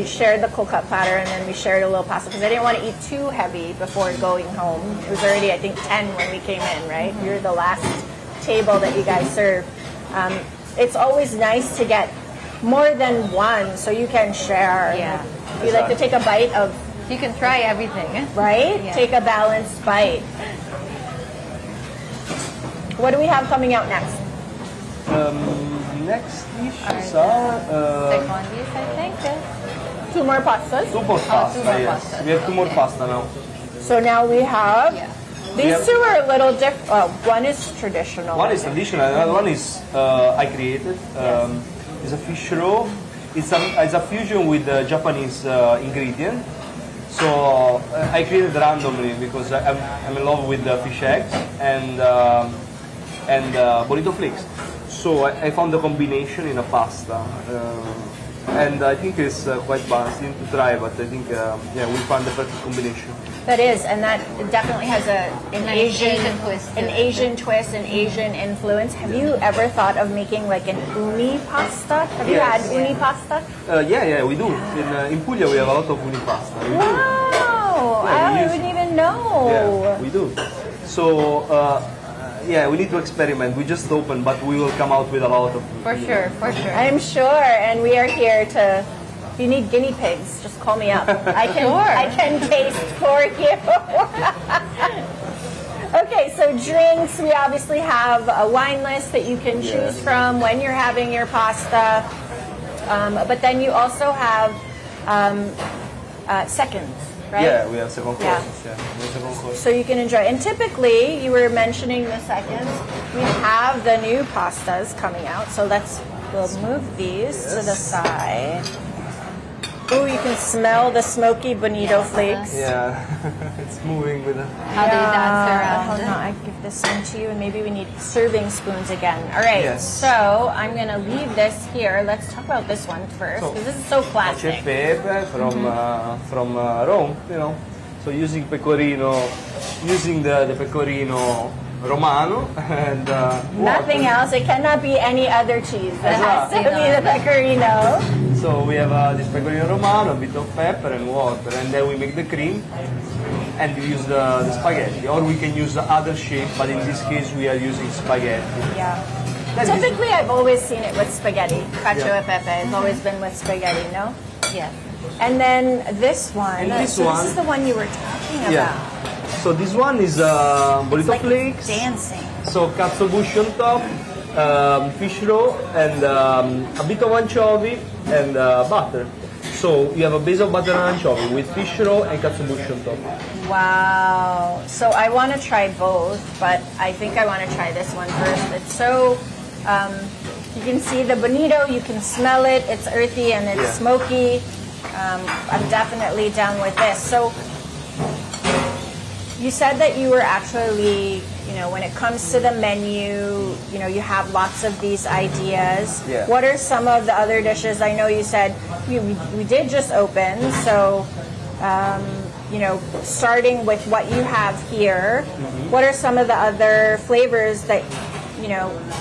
shared the cold cut platter and then we shared a little pasta because I didn't want to eat too heavy before going home. It was already, I think, 10 when we came in, right? You're the last table that you guys served. It's always nice to get more than one so you can share. Yeah. You like to take a bite of, You can try everything. right? Yeah. Take a balanced bite. What do we have coming out next? Next dishes Are are Second dish, I think. 2 more pastas. 2 more pasta. 2 more Yes, pasta. we have 2 more pasta now. So now we have, Yeah. these 2 are a little different. One is traditional. One is traditional, another one is I created. It's a fish roe it's a fusion with Japanese ingredient. So I created randomly because I'm in love with fish eggs and burrito flakes. So I found the combination in a pasta, and I think it's quite balanced. You need to try, but I think yeah, we found the perfect combination. That is, and that definitely has an Asian twist to an it. Asian twist, an Asian influence. Have you ever thought of making like an uni pasta? Have you Yes. had uni pasta? Yeah, we do. In Puglia we have a lot of uni pasta. We do. Wow, Yeah, we I use- wouldn't even know. Yeah, we do. So yeah, we need to experiment. We just opened, but we will come out with a lot of. For sure, for sure. I'm sure, and we are here to. If you need guinea pigs, just call me up. I can Sure. I can taste for you. Okay, so drinks. We obviously have a wine list that you can choose from when you're having your pasta. But then you also have seconds, right? Yeah, we have second Yeah. courses. Yeah, we have second course. So you can enjoy. And typically, you were mentioning the seconds. We have the new pastas coming out. So we'll move these to the side. Ooh, you can smell the smoky bonito flakes. Yeah, it's moving with. How they dance around. Hold on, I give this one to you, and maybe we need serving spoons again. All right, Yes. so I'm gonna leave this here. Let's talk about this one first, because this is so classic. Pepe from Rome, you know. So using pecorino, using the pecorino romano and Nothing water. else. It cannot be any other cheese. It has to Exactly. be the pecorino. So we have this pecorino romano, a bit of pepper and water, and then we make the cream, and we use the spaghetti, or we can use the other shape, but in this case we are using spaghetti. Yeah. That is- Typically, I've always seen it with spaghetti. Cacio Yeah. e pepe. It's always been with spaghetti, no? Yes. And then this one. And this so one- this is the one you were talking about. Yeah. So this one is burrito Like flakes. dancing. So katsuobushi on top, fish roe, and a bit of anchovy and butter. So you have a base of butter and anchovy with fish roe and katsuobushi on top. Wow. So I want to try both, but I think I want to try this one first. It's so, you can see the bonito, you can smell it, it's earthy and it's Yeah. smoky. I'm definitely down with this. So you said that you were actually, when it comes to the menu, you have lots of these ideas. Yeah. What are some of the other dishes? I know you said we did just open, so starting with what you have here, what are some of the other flavors that,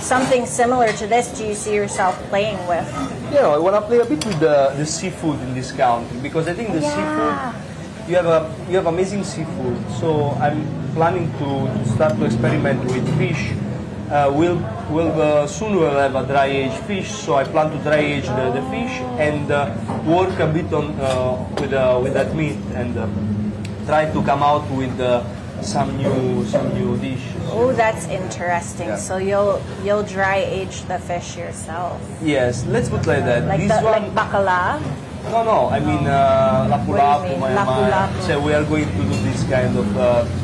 something similar to this do you see yourself playing with? I want to play a bit with the seafood in this country because I think the seafood, you have amazing seafood. So I'm planning to start to experiment with fish. Soon we'll have a dry aged fish, so I plan to dry age the fish and work a bit on with that meat and try to come out with some new dishes. Oh, that's interesting. Yeah. So you'll dry age the fish yourself, Yes, let's put like that. like This one, like bacala. No, I mean lapu-lapu, mean? Lapu-lapu. So we are going to do this kind of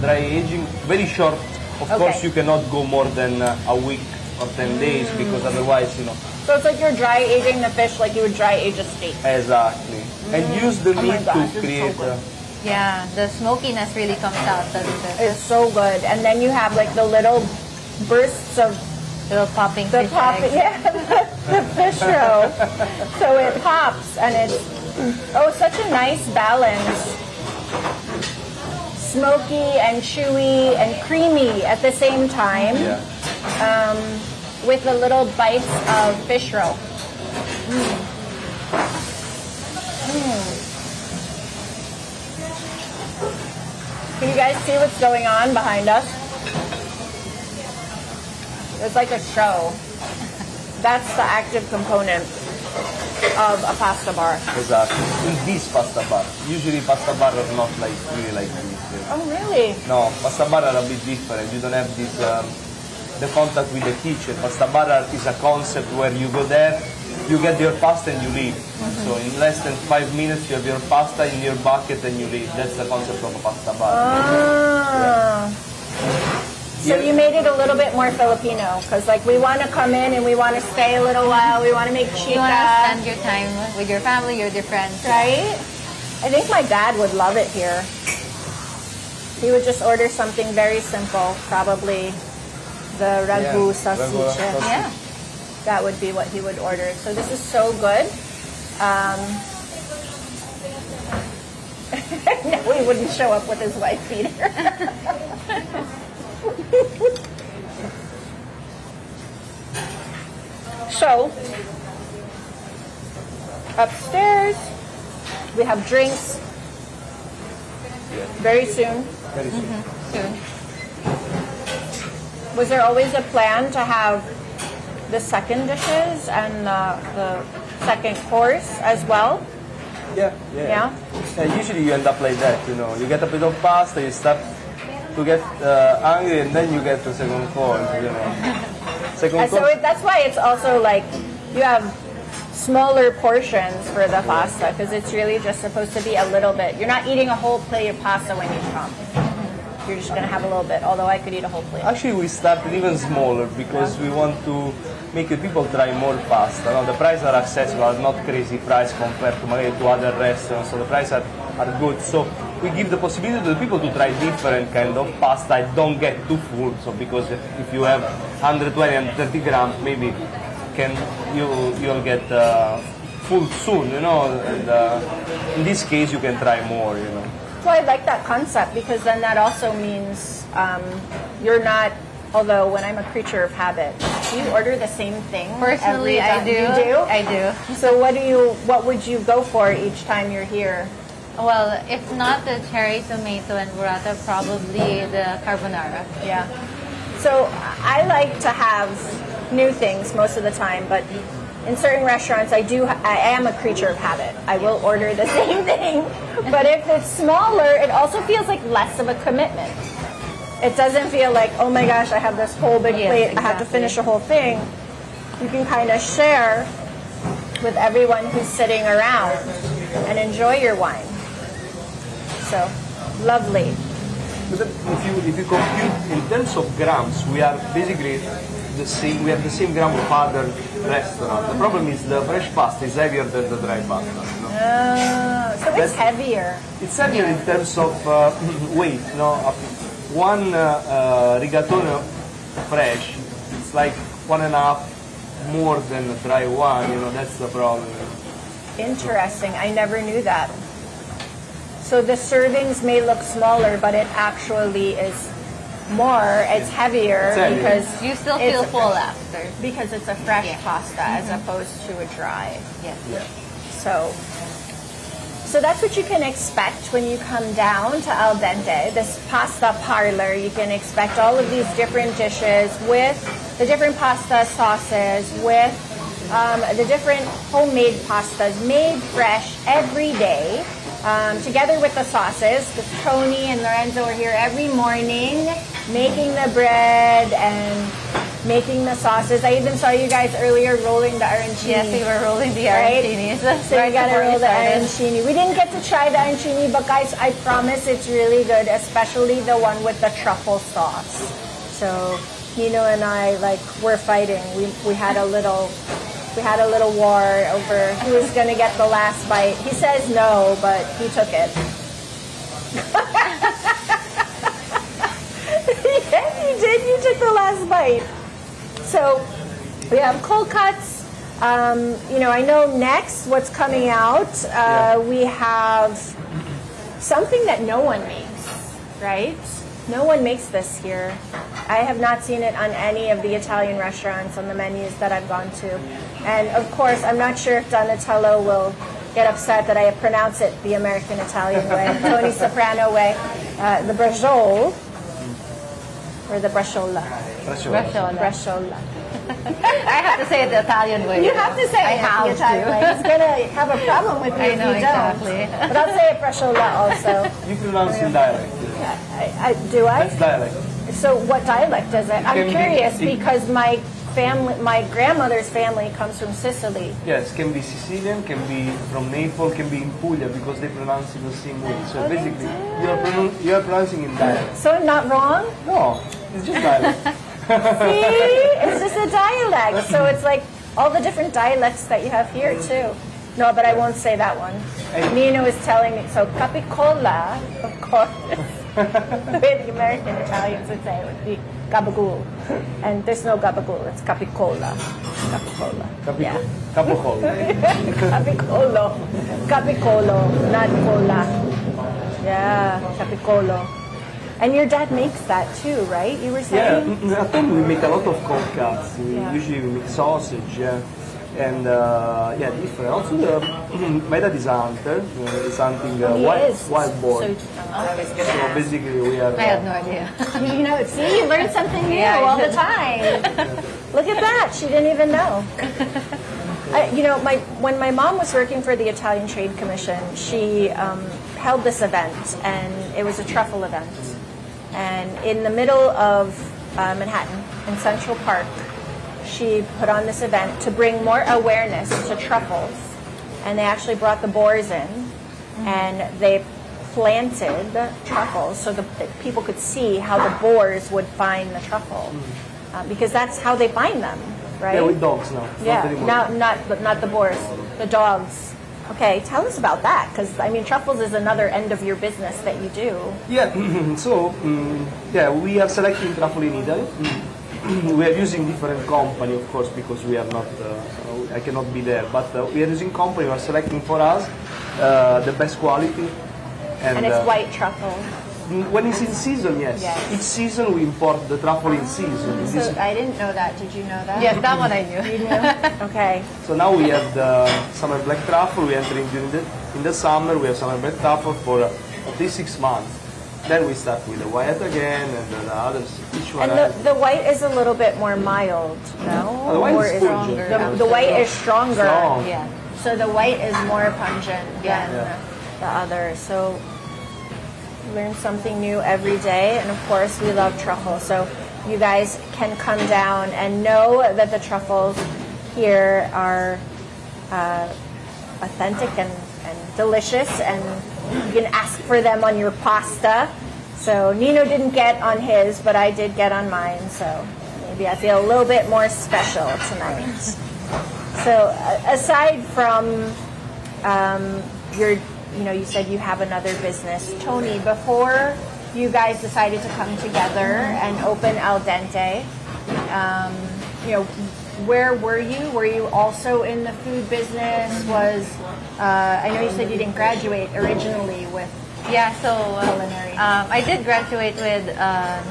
dry aging, very short. Of Okay. course, you cannot go more than a week or 10 days because otherwise, So it's like you're dry aging the fish like you would dry age a steak. exactly. And use the Oh my meat gosh, to this is so create. good. Yeah, the smokiness really comes out, doesn't it? It's so good. And then you have like the little bursts of Little popping the fish pop, eggs. yeah, the fish roe. So it pops and it's such a nice balance. Smoky and chewy and creamy at the same time, Yeah. with the little bites of fish roe. Can you guys see what's going on behind us? It's like a show. That's the active component of a pasta bar. Exactly. In this pasta bar. Usually pasta bar are not really like this. Oh, really? No, pasta bar are a bit different. You don't have this the contact with the kitchen. Pasta bar is a concept where you go there, you get your pasta and you leave. So in less than 5 minutes you have your pasta in your bucket and you leave. That's the concept of a pasta bar. Ah. So you made it a little bit more Filipino because like we want to come in and we want to stay a little while. We want to make You want to chica, spend your time with your family, with your friends. right? I think my dad would love it here. He would just order something very simple, probably the ragu salsicha. Yeah. That would be what he would order. So this is so good. No, he wouldn't show up with his wife beater. So, upstairs, we have drinks very soon. Very soon. Soon. Was there always a plan to have the second dishes and the second course as well? Yeah. Usually you end up like that, you know. You get a bit of pasta, you start to get hungry, and then you get the second course, you know. Second And so course. that's why it's also like you have smaller portions for the pasta because it's really just supposed to be a little bit. You're not eating a whole plate of pasta when you come. You're just going to have a little bit, although I could eat a whole plate. Actually, we started even smaller because we want to make the people try more pasta. No, the prices are accessible, not crazy price compared to maybe to other restaurants, so the prices are good. So we give the possibility to the people to try different kind of pasta. Don't get too full, so because if you have 120 and 30 grams, maybe you'll get full soon, you know. And, in this case, you can try more, you know. Well, I like that concept because then that also means you're not. Although when I'm a creature of habit, do you order the same thing? Personally, every I time? do. You do? I do. So what would you go for each time you're here? Well, if not the cherry tomato and burrata, probably the carbonara. Yeah. So I like to have new things most of the time, but in certain restaurants, I am a creature of habit. I will order the same thing, but if it's smaller, it also feels like less of a commitment. It doesn't feel like, oh my gosh, I have this whole big Yes, plate, I have to exactly. finish the whole thing. You can kind of share with everyone who's sitting around and enjoy your wine. So, lovely. But then if you compute in terms of grams, we are basically the same. We have the same gram of other restaurants. The problem is the fresh pasta is heavier than the dry pasta. You know? So it's heavier. It's heavier in terms of weight. You know, one rigatone fresh, it's like 1.5 more than a dry one. You know, that's the problem. Interesting. I never knew that. So the servings may look smaller, but it actually is more. It's heavier It's heavier. because You still it's feel a full fresh- after. because it's a fresh Yeah. pasta as opposed to a dry. Yes. Yeah. So that's what you can expect when you come down to Al Dente, this pasta parlor. You can expect all of these different dishes with the different pasta sauces, with the different homemade pastas made fresh every day. Together with the sauces, because Tony and Lorenzo are here every morning making the bread and making the sauces. I even saw you guys earlier rolling the arancini. Yes, we were rolling the Right? arancinis. So you gotta before we roll the started. arancini. We didn't get to try the arancini, but guys, I promise it's really good, especially the one with the truffle sauce. So Nino and I, like, we're fighting. We had a little war over who was gonna get the last bite. He says no, but he took it. Yeah, you did. You took the last bite. So we have cold cuts. I know next what's coming out. We have something that no one makes, right? No one makes this here. I have not seen it on any of the Italian restaurants on the menus that I've gone to. And of course, I'm not sure if Donatello will get upset that I pronounce it the American Italian way, Tony Soprano way. The brajol, or the brasciola. Brasciola. I have to say it the Italian way. You have to say it the Italian way. He's going to have a problem with me I if know, you don't. exactly. But I'll say it brasciola also. You pronounce in dialect. Do I? That's dialect. So what dialect is it? I'm Can be- curious it- because my grandmother's family comes from Sicily. Yes, can be Sicilian, can be from Naples, can be in Puglia because they pronounce it the same way. So Oh, they basically, do. you are pronouncing in dialect. So I'm not wrong? No, It's just dialect. See? It's just a dialect. So it's like all the different dialects that you have here too. No, but I won't say that one. Nino is telling me, so capicola, of course, with the American Italians would say it would be gabagool. And there's no gabagool, it's capicola. Capicola. Yeah. Capocol. Capicolo. Capicolo, not cola. Yeah, capicolo. And your dad makes that too, right? You were Yeah, saying? at home we make a lot of cold cuts. Yeah. Usually we make sausage, yeah. And yeah, different. Also, my dad is a hunter. He's hunting He is. wild boar. So, So basically we are... I had no idea. you know, see, you learn something new Yeah, all the time. Look at that. She didn't even know. You know, when my mom was working for the Italian Trade Commission, she held this event, and it was a truffle event. And in the middle of Manhattan, in Central Park, she put on this event to bring more awareness to truffles. And they actually brought the boars in, and they planted truffles so that people could see how the boars would find the truffle. Because that's how they find them, right? Yeah, with dogs now. Yeah, Not anymore. not the boars, the dogs. Okay, tell us about that, because I mean, truffles is another end of your business that you do. Yeah, so yeah, we are selecting truffle in Italy. We are using different company, of course, because we are not. I cannot be there, but we are using company. We are selecting for us the best quality, And it's white truffle. When it's in season, yes. Yes. Each season we import the truffle in season. So I didn't know that. Did you know that? Yes, that one I knew. You knew? Okay. So now we have the summer black truffle. We enter in the summer. We have summer black truffle for at least 6 months. Then we start with the white again, and the others. Each one. And the white is a little bit more mild, no? The white Or is pungent. The white is stronger. Strong. Yeah. So the white is more pungent Yeah. than the other. So learn something new every day, and of course we love truffle. So you guys can come down and know that the truffles here are authentic and delicious, and you can ask for them on your pasta. So Nino didn't get on his, but I did get on mine. So maybe I feel a little bit more special tonight. So aside from your, you know, you said you have another business. Tony, before you guys decided to come together and open Al Dente, you know, where were you? Were you also in the food business? I know you said you didn't graduate originally with Yeah, so Culinary. I did graduate with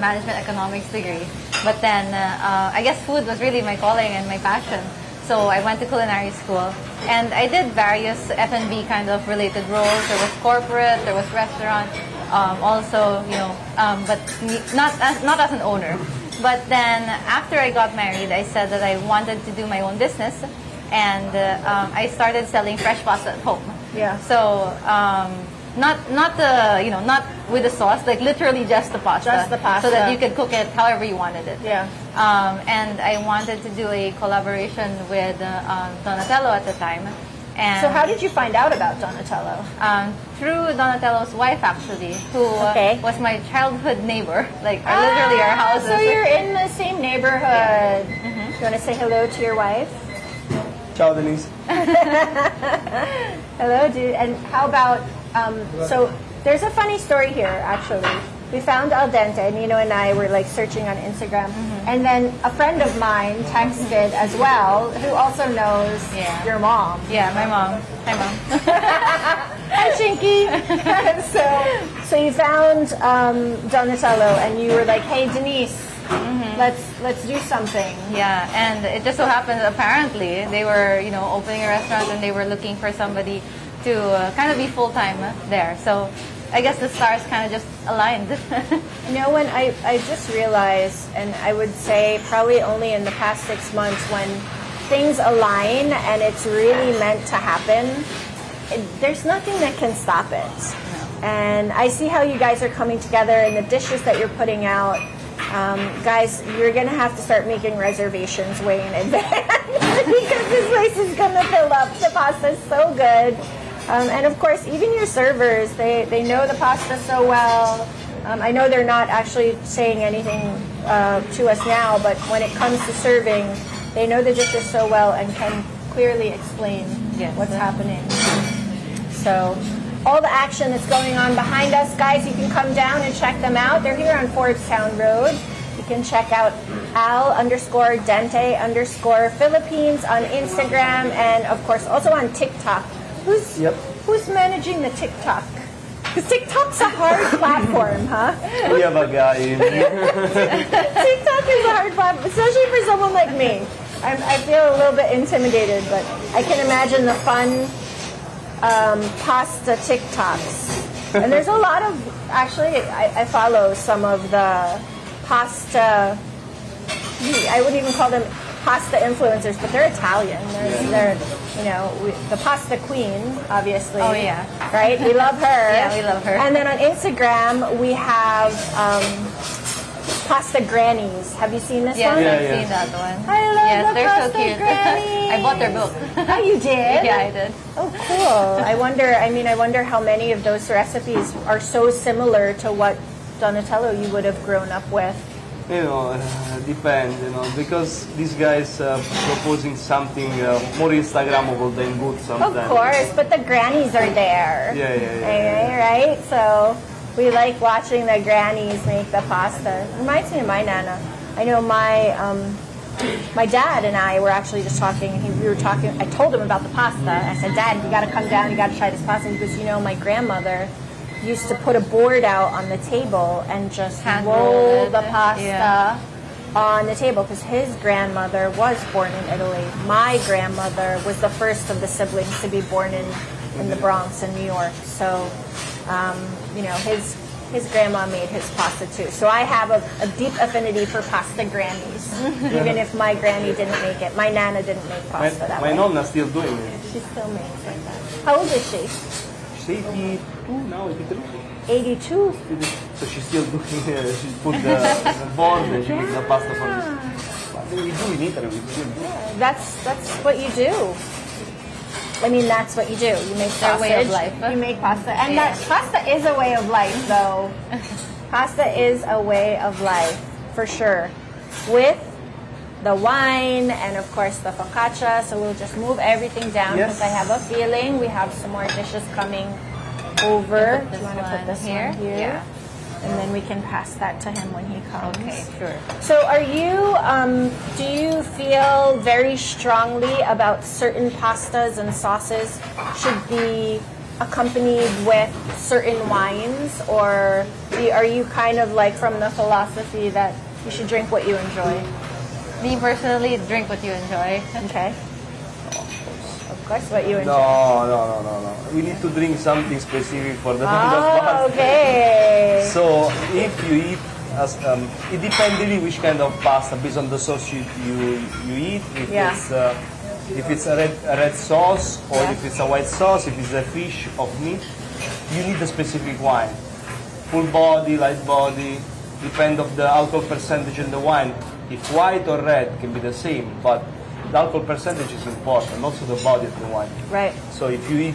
management economics degree, but then I guess food was really my calling and my passion. So I went to culinary school, and I did various F&B kind of related roles. There was corporate, there was restaurant, also, you know, but not as an owner. But then after I got married, I said that I wanted to do my own business, and I started selling fresh pasta at home. Yeah. So not the, you know, not with the sauce, like literally just the pasta. Just the pasta. So that you could cook it however you wanted it. Yeah. And I wanted to do a collaboration with Donatello at the time. And So how did you find out about Donatello? through Donatello's wife, actually, who Okay. was my childhood neighbor. Like literally our houses. So you're in the same neighborhood. You want to say hello to your wife? Ciao, Denise. Hello, dude. And how about, so there's a funny story here, actually. We found Al Dente, Nino and I were like searching on Instagram. And then a friend of mine texted as well, who also knows Yeah. your mom. Yeah, my mom. Hi, Mom. Hi, Chinky. so you found Donatello, and you were like, "Hey, Denise, let's do something." Yeah, and it just so happened apparently they were, you know, opening a restaurant and they were looking for somebody to kind of be full-time there. So I guess the stars kind of just aligned. You know, when I just realized, and I would say probably only in the past 6 months, when things align and it's really meant to happen, there's nothing that can stop it. And I see how you guys are coming together, and the dishes that you're putting out. Guys, you're going to have to start making reservations way in advance because this place is going to fill up. The pasta is so good. And of course, even your servers, they know the pasta so well. I know they're not actually saying anything to us now, but when it comes to serving, they know the dishes so well and can clearly explain what's happening. So all the action that's going on behind us, guys, you can come down and check them out. They're here on Fordstown Road. You can check out Al_Dente_Philippines on Instagram, and of course also on TikTok. Who's managing the TikTok? Because TikTok's a hard platform, huh? We have a guy in here. TikTok is a hard platform, especially for someone like me. I feel a little bit intimidated, but I can imagine the fun pasta TikToks. And there's a lot of, actually, I follow some of the pasta, I wouldn't even call them pasta influencers, but they're Italian. They're the pasta queen, obviously. Oh, yeah. Right? We love her. Yeah, we love her. And then on Instagram, we have pasta grannies. Have you seen this one? I've seen that one. I love the they're pasta so cute. grannies. I bought their book. Oh, you did? Yeah, I did. Oh, cool. I wonder how many of those recipes are so similar to what Donatello you would have grown up with. Depends, because these guys proposing something more Instagrammable than good sometimes. Of course, but the grannies are there. Yeah. Right? So we like watching the grannies make the pasta. Reminds me of my Nana. I know my dad and I were actually just talking. I told him about the pasta. I said, Dad, you got to come down. You got to try this pasta. He goes, my grandmother used to put a board out on the table and just roll the pasta on the table, because his grandmother was born in Italy. My grandmother was the first of the siblings to be born in the Bronx in New York. So, his grandma made his pasta too. So I have a deep affinity for pasta grannies, even if my granny didn't make it. My Nana didn't make pasta that way. My nonna's still doing it. She still makes it. How old is she? She's 82 now, 83. 82? So she's still doing she put the board and she makes the pasta for us. But we do in Italy, we still do. That's what you do. That's what you do. You make sausage, way of life. You make pasta. And that pasta is a way of life, though. Pasta is a way of life, for sure. With the wine and, of course, the focaccia. So we'll just move everything down, because I have a feeling we have some more dishes coming over. Do you want to put this here? one here? Yeah. And then we can pass that to him when he comes. Okay, sure. So are you, do you feel very strongly about certain pastas and sauces should be accompanied with certain wines? Or are you kind of like from the philosophy that you should drink what you enjoy? Me personally, drink what you enjoy. Okay. Of course, what you enjoy. No. We need to drink something specific for the pasta. Okay. So if you eat, it depends really which kind of pasta based on the sauce you eat. If it's a red sauce, or if it's a white sauce, if it's a fish of meat, you need a specific wine. Full body, light body, depend of the alcohol percentage in the wine. If white or red can be the same, but the alcohol percentage is important, also the body of the wine. Right. So if you eat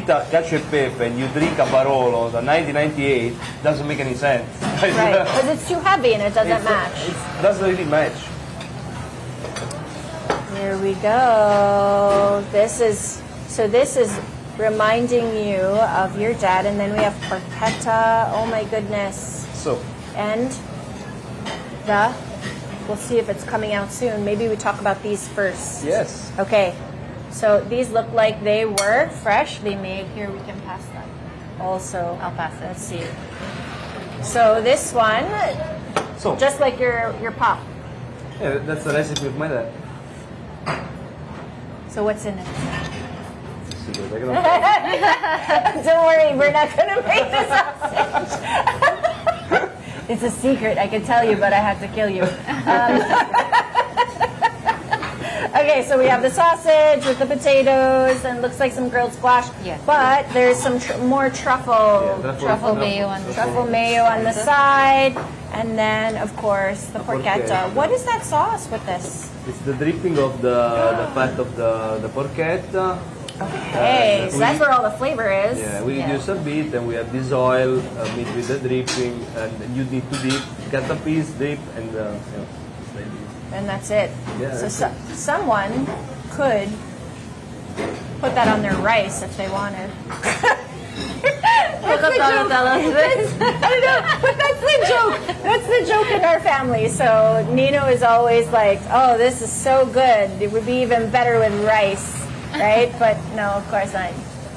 a cacio e pepe and you drink a Barolo, the 1998, doesn't make any sense. Right, because it's too heavy and it doesn't match. It doesn't really match. Here we go. This is reminding you of your dad, and then we have porchetta. Oh my goodness. So. And we'll see if it's coming out soon. Maybe we talk about these first. Yes. Okay. So these look like they were freshly made. Here, we can pass that. Also, I'll pass it. Let's see. So this one, just like your pop. Yeah, that's the recipe of my dad. So what's in it? Secret. I cannot Don't worry, we're not going to make the sausage. It's a secret, I can tell you, but I have to kill you. Okay, so we have the sausage with the potatoes, and looks like some grilled squash. Yes. But there's some more truffle mayo on the truffle mayo on the side, and then of course the porchetta. What is that sauce with this? It's the dripping of the fat of the porchetta, Okay, so that's where all the flavor is. Yeah, we reduce a bit, and we have this oil made with the dripping, and you need to dip, cut a piece, dip, and it's like this. And that's it. Yeah, So, that's someone could put that on their rice if they wanted. Look at this. I don't know, but that's the joke. That's the joke in our family. So Nino is always like, "Oh, this is so good. It would be even better with rice." Right? But no, of course not.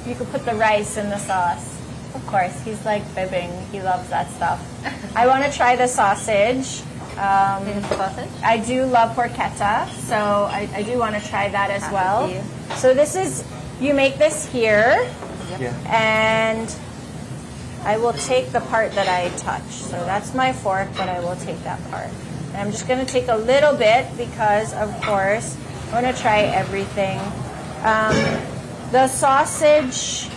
You could put the rice in the sauce. Of course, he's like fibbing. He loves that stuff. I want to try the sausage. Sausage? I do love porchetta, so I do want to try that as well. So this is, you make this here, Yeah. and I will take the part that I touch. So that's my fork, but I will take that part. And I'm just going to take a little bit because, of course, I want to try everything. The sausage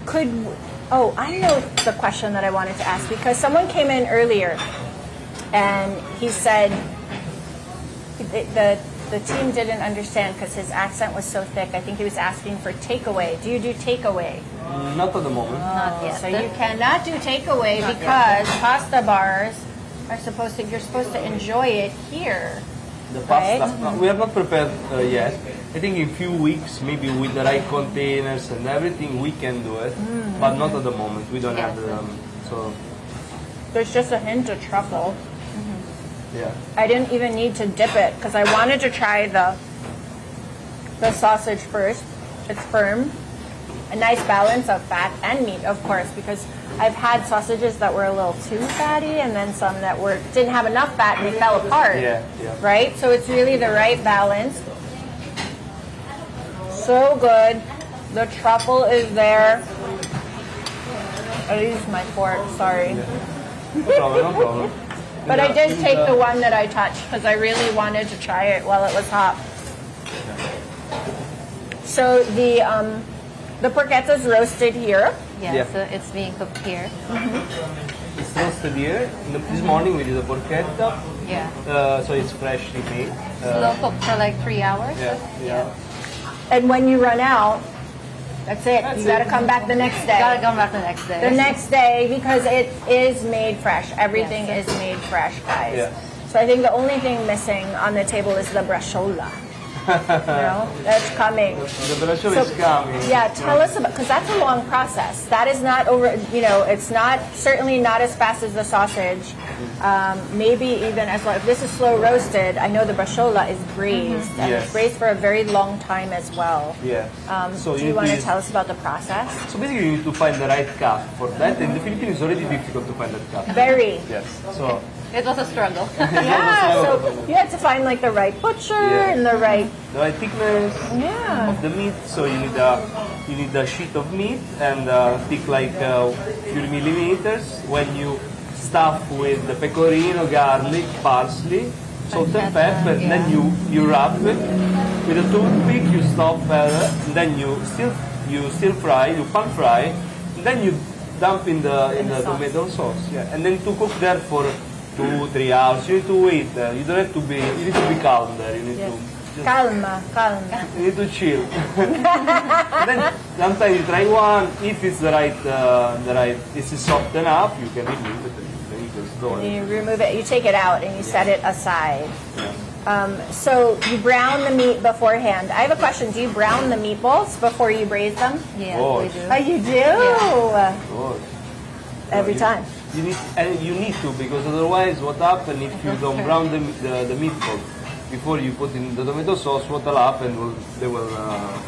could... Oh, I know the question that I wanted to ask because someone came in earlier and he said the team didn't understand because his accent was so thick. I think he was asking for takeaway. Do you do takeaway? Not at the moment. Not yet. So you cannot do takeaway because pasta bars are you're supposed to enjoy it here. The pasta, Right. no, we have not prepared yet. I think in few weeks, maybe with the right containers and everything, we can do it. But not at the moment. We don't have them. So, There's just a hint of truffle. yeah. I didn't even need to dip it because I wanted to try the sausage first. It's firm. A nice balance of fat and meat, of course, because I've had sausages that were a little too fatty and then some that didn't have enough fat and they fell apart. Yeah, yeah. Right? So it's really the right balance. So good. The truffle is there. I used my fork, sorry. No problem, no problem. But I did take the one that I touched because I really wanted to try it while it was hot. So the porchetta's roasted here. Yeah, Yeah. so it's being cooked here. It's roasted here. This morning we did a porchetta. Yeah. So it's freshly made. Slow cooked for like 3 hours. Yeah. And when you run out, that's it. You got to come back the next day. Gotta come back the next day. The next day because it is made fresh. Everything Yes. is made fresh, guys. Yeah. So I think the only thing missing on the table is the braciola. That's coming. The braccio is coming. Yeah, tell us about, because that's a long process. That is not over, it's not, certainly not as fast as the sausage. Maybe even as long, if this is slow roasted, I know the braciola is braised. And Yes. it's braised for a very long time as well. Yeah. So Do you want to tell us about the process? So basically you need to find the right cup for that. In the Philippines it's already difficult to find that cup. Very. Yes. So It was a struggle. Yeah, so you have to find like the right butcher and the right, thickness yeah. of the meat. So you need a sheet of meat and thick like few millimeters. When you stuff with the pecorino, garlic, parsley, salt and pepper, and then you wrap it with a toothpick. You stop and then you still fry, you pan fry, and then you dump in the tomato sauce. Yeah, and then to cook there for 2-3 hours. You need to wait. You don't have to be. You need to be calm there. You need to. Calma. You need to chill. And then sometimes you try one. If it's the right, this is soft enough, you can remove it. Then you just throw it. You remove it, you take it out and you set it aside. So you brown the meat beforehand. I have a question. Do you brown the meatballs before you braise them? Yeah, Oh. we do. Oh, you do? Good. Every time. You need to, because otherwise what happens if you don't brown the meatballs before you put in the tomato sauce? What will happen? They will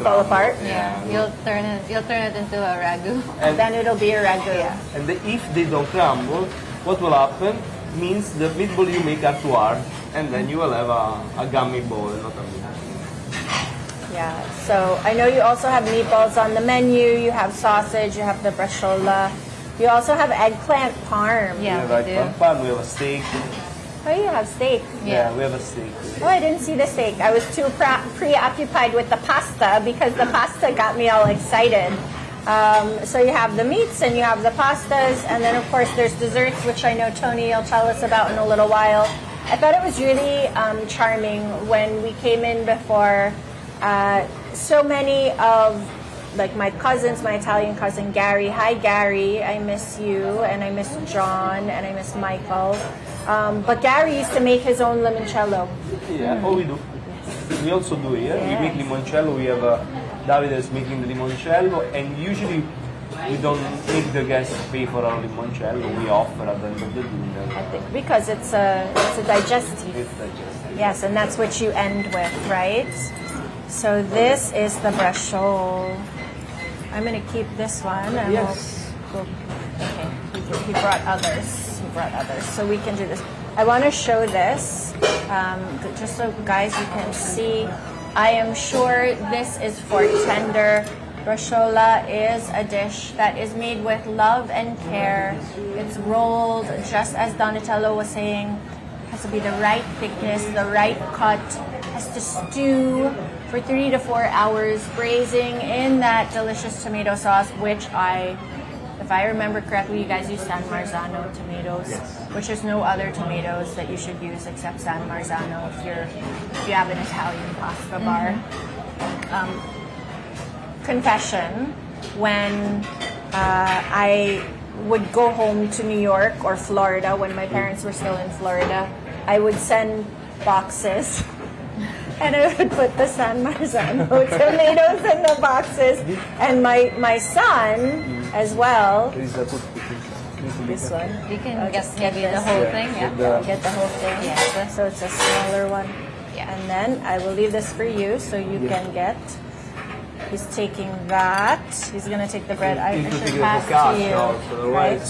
Fall apart? Yeah, you'll turn it into a ragu. And then it'll be a ragu. And if they don't crumble, what will happen? Means the meatball you make are too hard, and then you will have a gummy ball, not a meatball. Yeah. So I know you also have meatballs on the menu. You have sausage. You have the braciola. You also have eggplant parm. Yeah, We have we do. pan, we have a steak. Oh, you have steak. Yeah, we have a steak. Oh, I didn't see the steak. I was too preoccupied with the pasta because the pasta got me all excited. So you have the meats and you have the pastas, and then of course there's desserts, which I know Tony will tell us about in a little while. I thought it was really charming when we came in before. so many of like my cousins, my Italian cousin Gary. Hi Gary, I miss you, and I miss John, and I miss Michael. But Gary used to make his own limoncello. Yeah, oh we do. We also do here. Yes. We make limoncello. We have Davide is making the limoncello, and usually we don't make the guests pay for our limoncello. We offer at the end of the dinner. I think because it's a digestive. It's digestive. Yes, and that's what you end with, right? So this is the brashol. I'm gonna keep this one. And Yes. Okay. He brought others. He brought others. So we can do this. I want to show this, just so guys you can see. I am sure this is for tender. Brashola is a dish that is made with love and care. It's rolled, just as Donatello was saying. It has to be the right thickness, the right cut. It has to stew for 3 to 4 hours, braising in that delicious tomato sauce, which if I remember correctly, you guys use San Marzano tomatoes, which there's no other tomatoes that you should use except San Marzano if you have an Italian pasta bar. Confession, when I would go home to New York or Florida when my parents were still in Florida, I would send boxes and I would put the San Marzano tomatoes in the boxes, and my son as well. This one. You can I'll get just maybe get the this. whole thing, yeah. Get the whole thing. Yeah. So it's a smaller one. Yeah. And then I will leave this for you so you can get. He's taking that. He's gonna take the bread. I should pass to you. Right?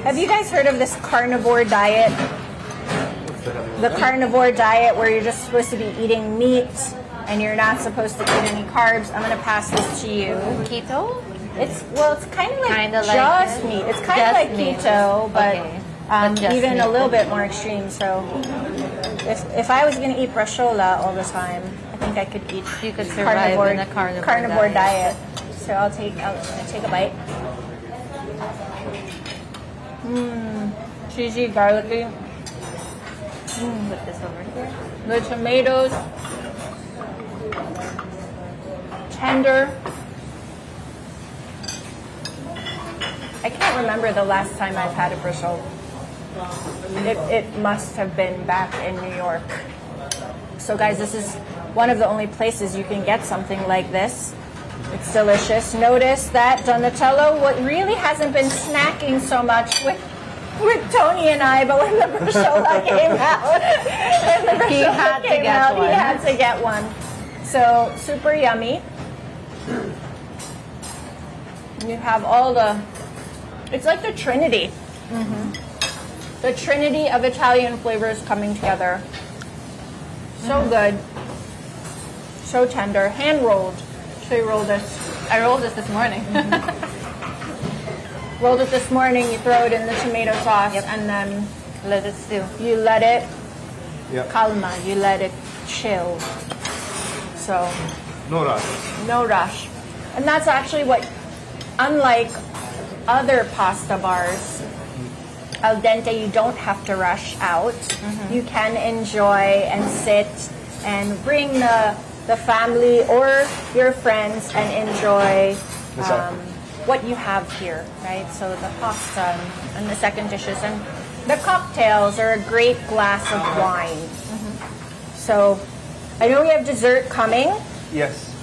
Have you guys heard of this carnivore diet? The carnivore diet where you're just supposed to be eating meat and you're not supposed to eat any carbs. I'm gonna pass this to you. Keto? It's kind of like Kinda like just it? meat. It's kind of Just like meat. keto, but Okay. But just even meat. a little bit more extreme. So if I was gonna eat brashola all the time, I think I could eat. You could survive in a carnivore diet. So I'll take a bite. Cheesy, garlicky. Put this over here. The tomatoes, tender. I can't remember the last time I've had a brashol. It must have been back in New York. So guys, this is one of the only places you can get something like this. It's delicious. Notice that Donatello really hasn't been snacking so much with Tony and I, but when the brashola came out, he had to get one. So super yummy. You have all it's like the Trinity. The Trinity of Italian flavors coming together. So good. So tender. Hand rolled. So you roll this. I rolled this morning. Rolled it this morning, you throw it in the tomato sauce, and then Let it stew. you let it Yeah. calma, you let it chill. So No rush. no rush. And that's actually what, unlike other pasta bars, al dente, you don't have to rush out. You can enjoy and sit and bring the family or your friends and enjoy what you have here, right? So the pasta and the second dishes and the cocktails are a great glass of wine. So I know we have dessert coming. Yes.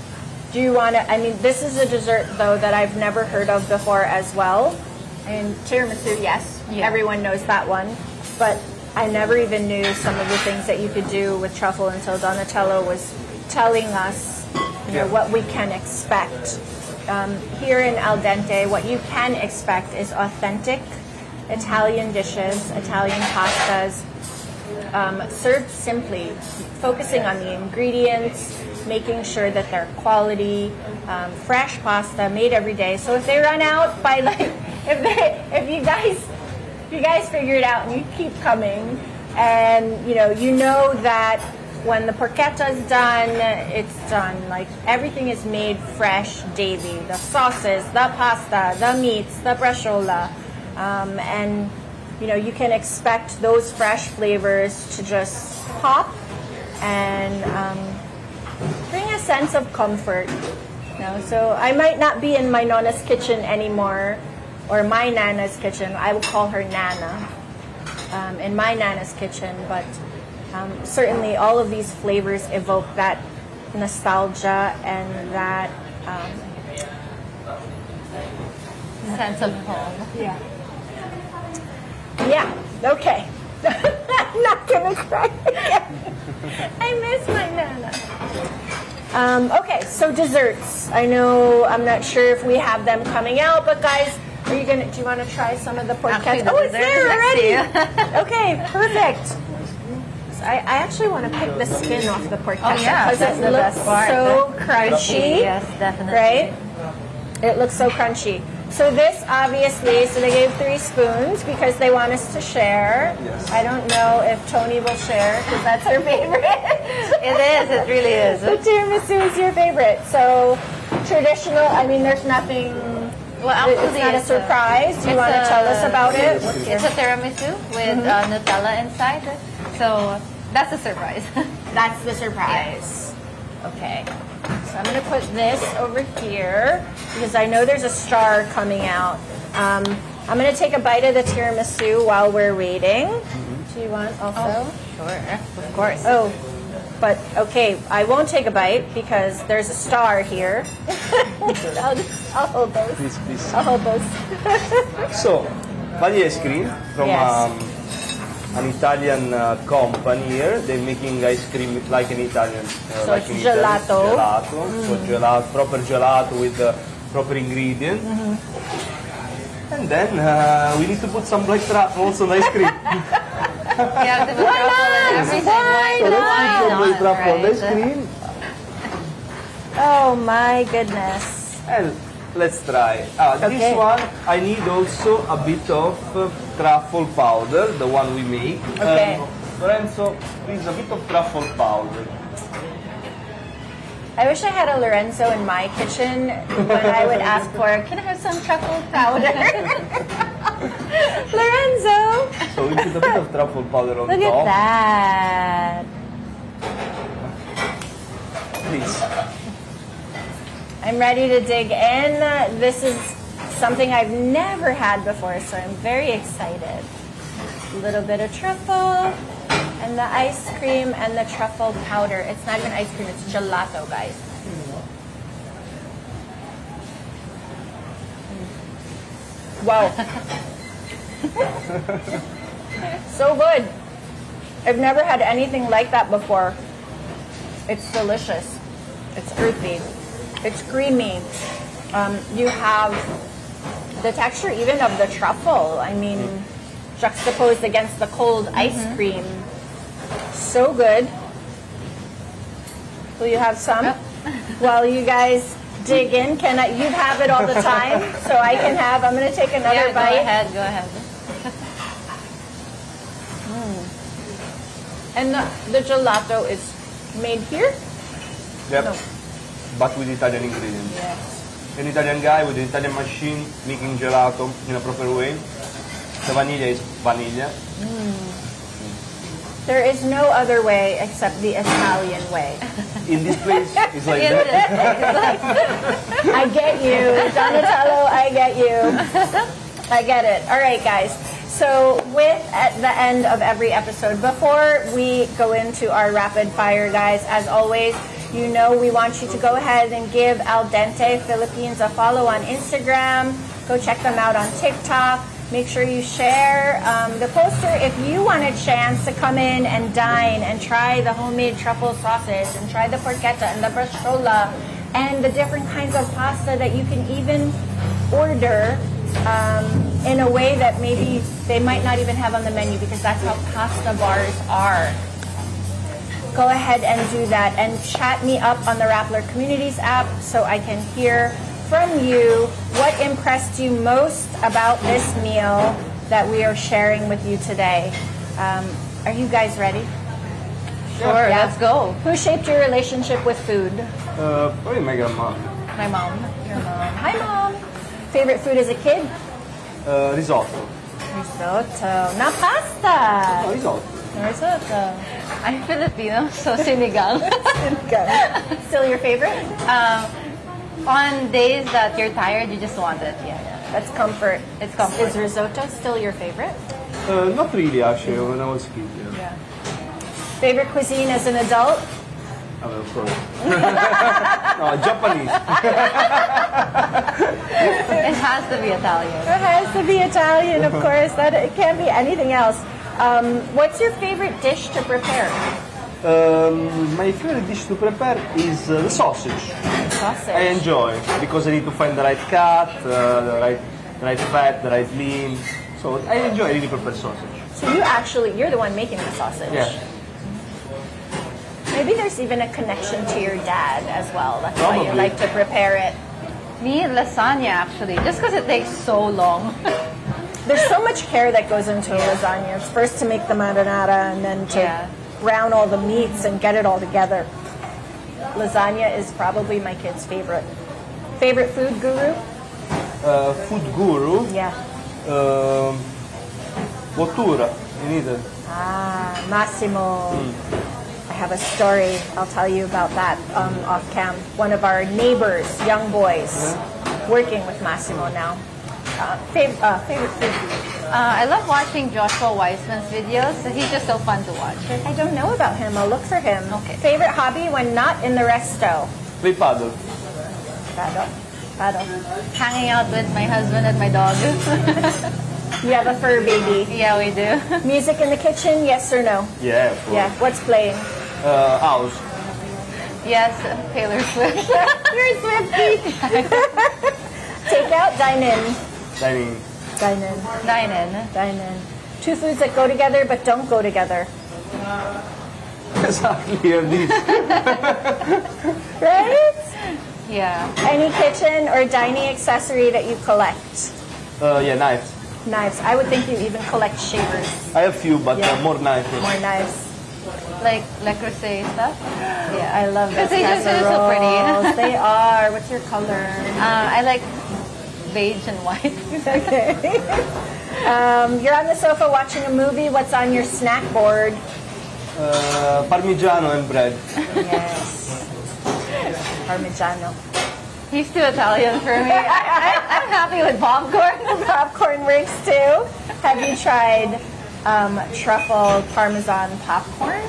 Do you want to, this is a dessert, though, that I've never heard of before as well. And tiramisu, yes, everyone knows that one. But I never even knew some of the things that you could do with truffle until Donatello was telling us what we can expect. Here in Al Dente, what you can expect is authentic Italian dishes, Italian pastas, served simply, focusing on the ingredients, making sure that they're quality, fresh pasta made every day. So if they run out by if you guys figure it out and you keep coming, and you know that when the porchetta is done, it's done. Like everything is made fresh daily. The sauces, the pasta, the meats, the brashola, and you can expect those fresh flavors to just pop and bring a sense of comfort. So I might not be in my Nona's kitchen anymore, or my Nana's kitchen. I would call her Nana. In my Nana's kitchen, but certainly all of these flavors evoke that nostalgia and that Sense of home. yeah. Okay. I'm not gonna cry again. I miss my Nana. Okay, so desserts. I'm not sure if we have them coming out, but guys, do you want to try some of the porchetta? Actually, the It's there dessert is already. next Okay, perfect. So I actually want to pick the skin off the porchetta Oh, yeah, because that's it the looks best part. so crunchy. Yes, definitely. Right? It looks so crunchy. So this obviously, so they gave 3 spoons because they want us to share. Yes. I don't know if Tony will share because that's her favorite. It really is. The tiramisu is your favorite. So traditional, there's nothing, Well, actually, it's not a surprise. Do you want to tell us about it? It's a tiramisu with Nutella inside. So that's a surprise. That's the surprise. Okay. So I'm going to put this over here because I know there's a star coming out. I'm going to take a bite of the tiramisu while we're waiting. Do you want also? Sure, of course. Oh, but okay, I won't take a bite because there's a star here. I'll hold those. Please. I'll hold those. So, vanilla ice cream from Yes. an Italian company here. They're making ice cream like an Italian. So like it's in Italy. gelato. So proper gelato with proper ingredients. And then we need to put some black truffles on ice cream. Yeah, the truffle and everything. Why So let's not? put some black truffle on ice Right. cream. Oh my goodness. And let's try. Okay. This one, I need also a bit of truffle powder, the one we make. Okay. Lorenzo, please, a bit of truffle powder. I wish I had a Lorenzo in my kitchen when I would ask for, can I have some truffle powder? Lorenzo! So we put a bit of truffle powder on Look top. at that. Please. I'm ready to dig in. This is something I've never had before, so I'm very excited. A little bit of truffle, and the ice cream and the truffle powder. It's not even ice cream, it's gelato, guys. Wow. So good. I've never had anything like that before. It's delicious. It's earthy. It's creamy. You have the texture even of the truffle. Juxtaposed against the cold ice cream. So good. Will you have some? While you guys dig in, you have it all the time, so I can have. I'm going to take another bite. Go ahead. And the gelato is made here? Yep. No. But with Italian ingredients. Yes. An Italian guy with an Italian machine making gelato in a proper way. The vanilla is vanilla. There is no other way except the Italian way. In this place, it's like that. I get you, Donatello, I get you. I get it. All right, guys. So at the end of every episode, before we go into our rapid fire, guys, as always, we want you to go ahead and give Al Dente Philippines a follow on Instagram. Go check them out on TikTok. Make sure you share the poster if you want a chance to come in and dine and try the homemade truffle sausage and try the porchetta and the braciola and the different kinds of pasta that you can even order in a way that maybe they might not even have on the menu because that's how pasta bars are. Go ahead and do that and chat me up on the Rappler Communities app so I can hear from you what impressed you most about this meal that we are sharing with you today. Are you guys ready? Sure, Yeah. let's go. Who shaped your relationship with food? Probably my grandma. My mom. Your mom. Hi, Mom. Favorite food as a kid? Risotto. Risotto. Not pasta. No, risotto. Risotto. I'm Filipino, so sinigang. Still your favorite? On days that you're tired, you just want it. Yeah. That's comfort. It's comfort. Is risotto still your favorite? Not really, actually, when I was a kid. Yeah. Favorite cuisine as an adult? I mean, of course. No, Japanese. It has to be Italian. It has to be Italian, of course. That it can't be anything else. What's your favorite dish to prepare? My favorite dish to prepare is the sausage. Sausage. I enjoy because I need to find the right cut, the right fat, the right lean. So I enjoy really prepare sausage. So you're the one making the sausage. Yeah. Maybe there's even a connection to your dad as well. That's why you Probably. like to prepare it. Me, lasagna actually, just because it takes so long. There's so much care that goes into a lasagna. It's first to make the marinara and then to brown all the meats and get it all together. Lasagna is probably my kid's favorite. Favorite food guru? Food guru, Yeah. Bottura in Italy. Massimo. I have a story. I'll tell you about that off cam. One of our neighbors, young boys, working with Massimo now. Favorite food? I love watching Joshua Weissman's videos. He's just so fun to watch. I don't know about him. I'll look for him. Okay. Favorite hobby when not in the resto? Play paddle. Paddle. Hanging out with my husband and my dog. You have a fur baby. Yeah, we do. Music in the kitchen, yes or no? Yeah, of course. Yeah. What's playing? House. Yes, Taylor Swift. You're Swifty. Take out, dine in. Dining. Dine in. Dine in. Dine in. Two foods that go together but don't go together. Exactly, and this. Right? Yeah. Any kitchen or dining accessory that you collect? Yeah, knives. Knives. I would think you even collect shavers. I have few, but Yeah. more knives. More knives. Like Le Creuset stuff. Yeah. I love those Because they're so pretty. casseroles. They are. What's your color? I like beige and white. Okay. You're on the sofa watching a movie. What's on your snack board? Parmigiano and bread. Yes. Parmigiano. He's too Italian for me. I'm happy with popcorn. Popcorn works too. Have you tried truffle parmesan popcorn?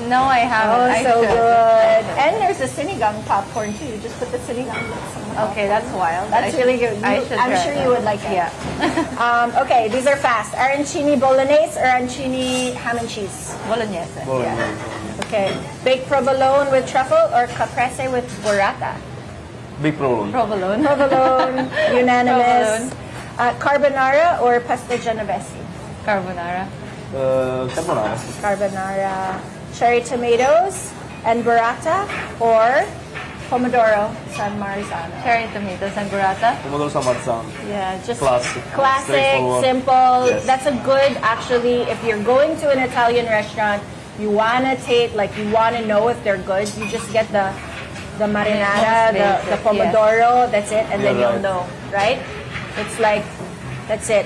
No, I haven't. Oh, I so should. good. And there's a sinigang popcorn too. You just put the sinigang. Okay, that's wild. That's really good. I should I'm try sure that. you would like it. Yeah. Okay, these are fast. Arancini bolognese or arancini ham and cheese? Bolognese. Bolognese. Okay. Baked provolone with truffle or caprese with burrata? Big problem. Provolone. Provolone, unanimous. Carbonara or pesto genovese? Carbonara. Carbonara. Carbonara. Cherry tomatoes and burrata or pomodoro San Marzano? Cherry tomatoes and burrata. Pomodoro San Marzano. Yeah, just Classic. classic, Straightforward. simple. Yes. That's a good, actually, if you're going to an Italian restaurant, you want to take, like, you want to know if they're good, you just get the marinara, Most the basic, pomodoro, that's it, and then You're you'll right. know, right? It's like, that's it.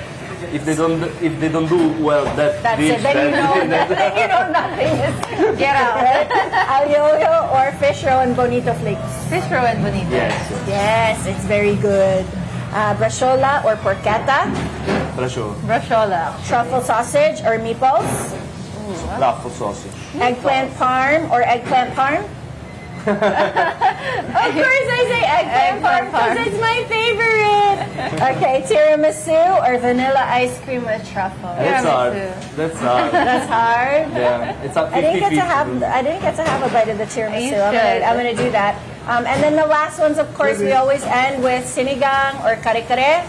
If they don't do well that That's dish, it. Then you know, then you know nothing is get out, right? Aglio or fish roe and bonito flakes. Fish roe and bonito. Yes. Yes, it's very good. Braciola or porchetta, Brascio. Braciola. truffle sausage or meatballs, Truffle sausage. eggplant parm or eggplant parm. Of course I say eggplant parm because it's my favorite. Okay, tiramisu or vanilla ice cream with truffle. That's hard. Tiramisu. That's hard. That's hard. Yeah, it's up 50-50. I didn't get to have a bite of the tiramisu. You should. I'm gonna do that. And then the last ones, of course, we always end with sinigang or kare-kare.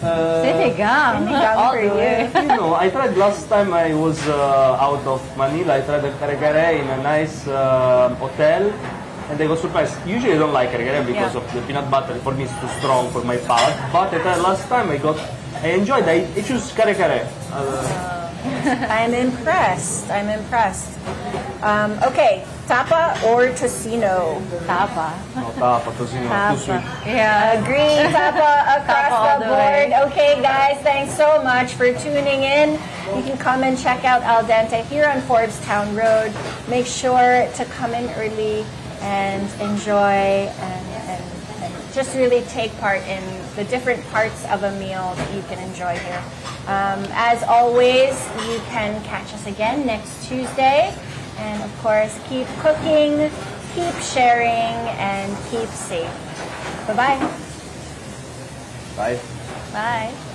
Sinigang. Sinigang All for the way. you. You know, I tried last time I was out of Manila. I tried the kare-kare in a nice hotel, and I got surprised. Usually I don't like kare-kare because Yeah. of the peanut butter. For me, it's too strong for my palate. But I tried last time. I enjoyed. I choose kare-kare. I'm impressed. Okay, tapa or tocino? Tapa. No, tapa, tocino, too sweet. Yeah. Agree, tapa across Tapa all the the way. covered. Okay, guys, thanks so much for tuning in. You can come and check out Al Dente here on Forbes-Town Road. Make sure to come in early and enjoy and just really take part in the different parts of a meal that you can enjoy here. As always, you can catch us again next Tuesday. And of course, keep cooking, keep sharing, and keep safe. Bye-bye. Bye. Bye.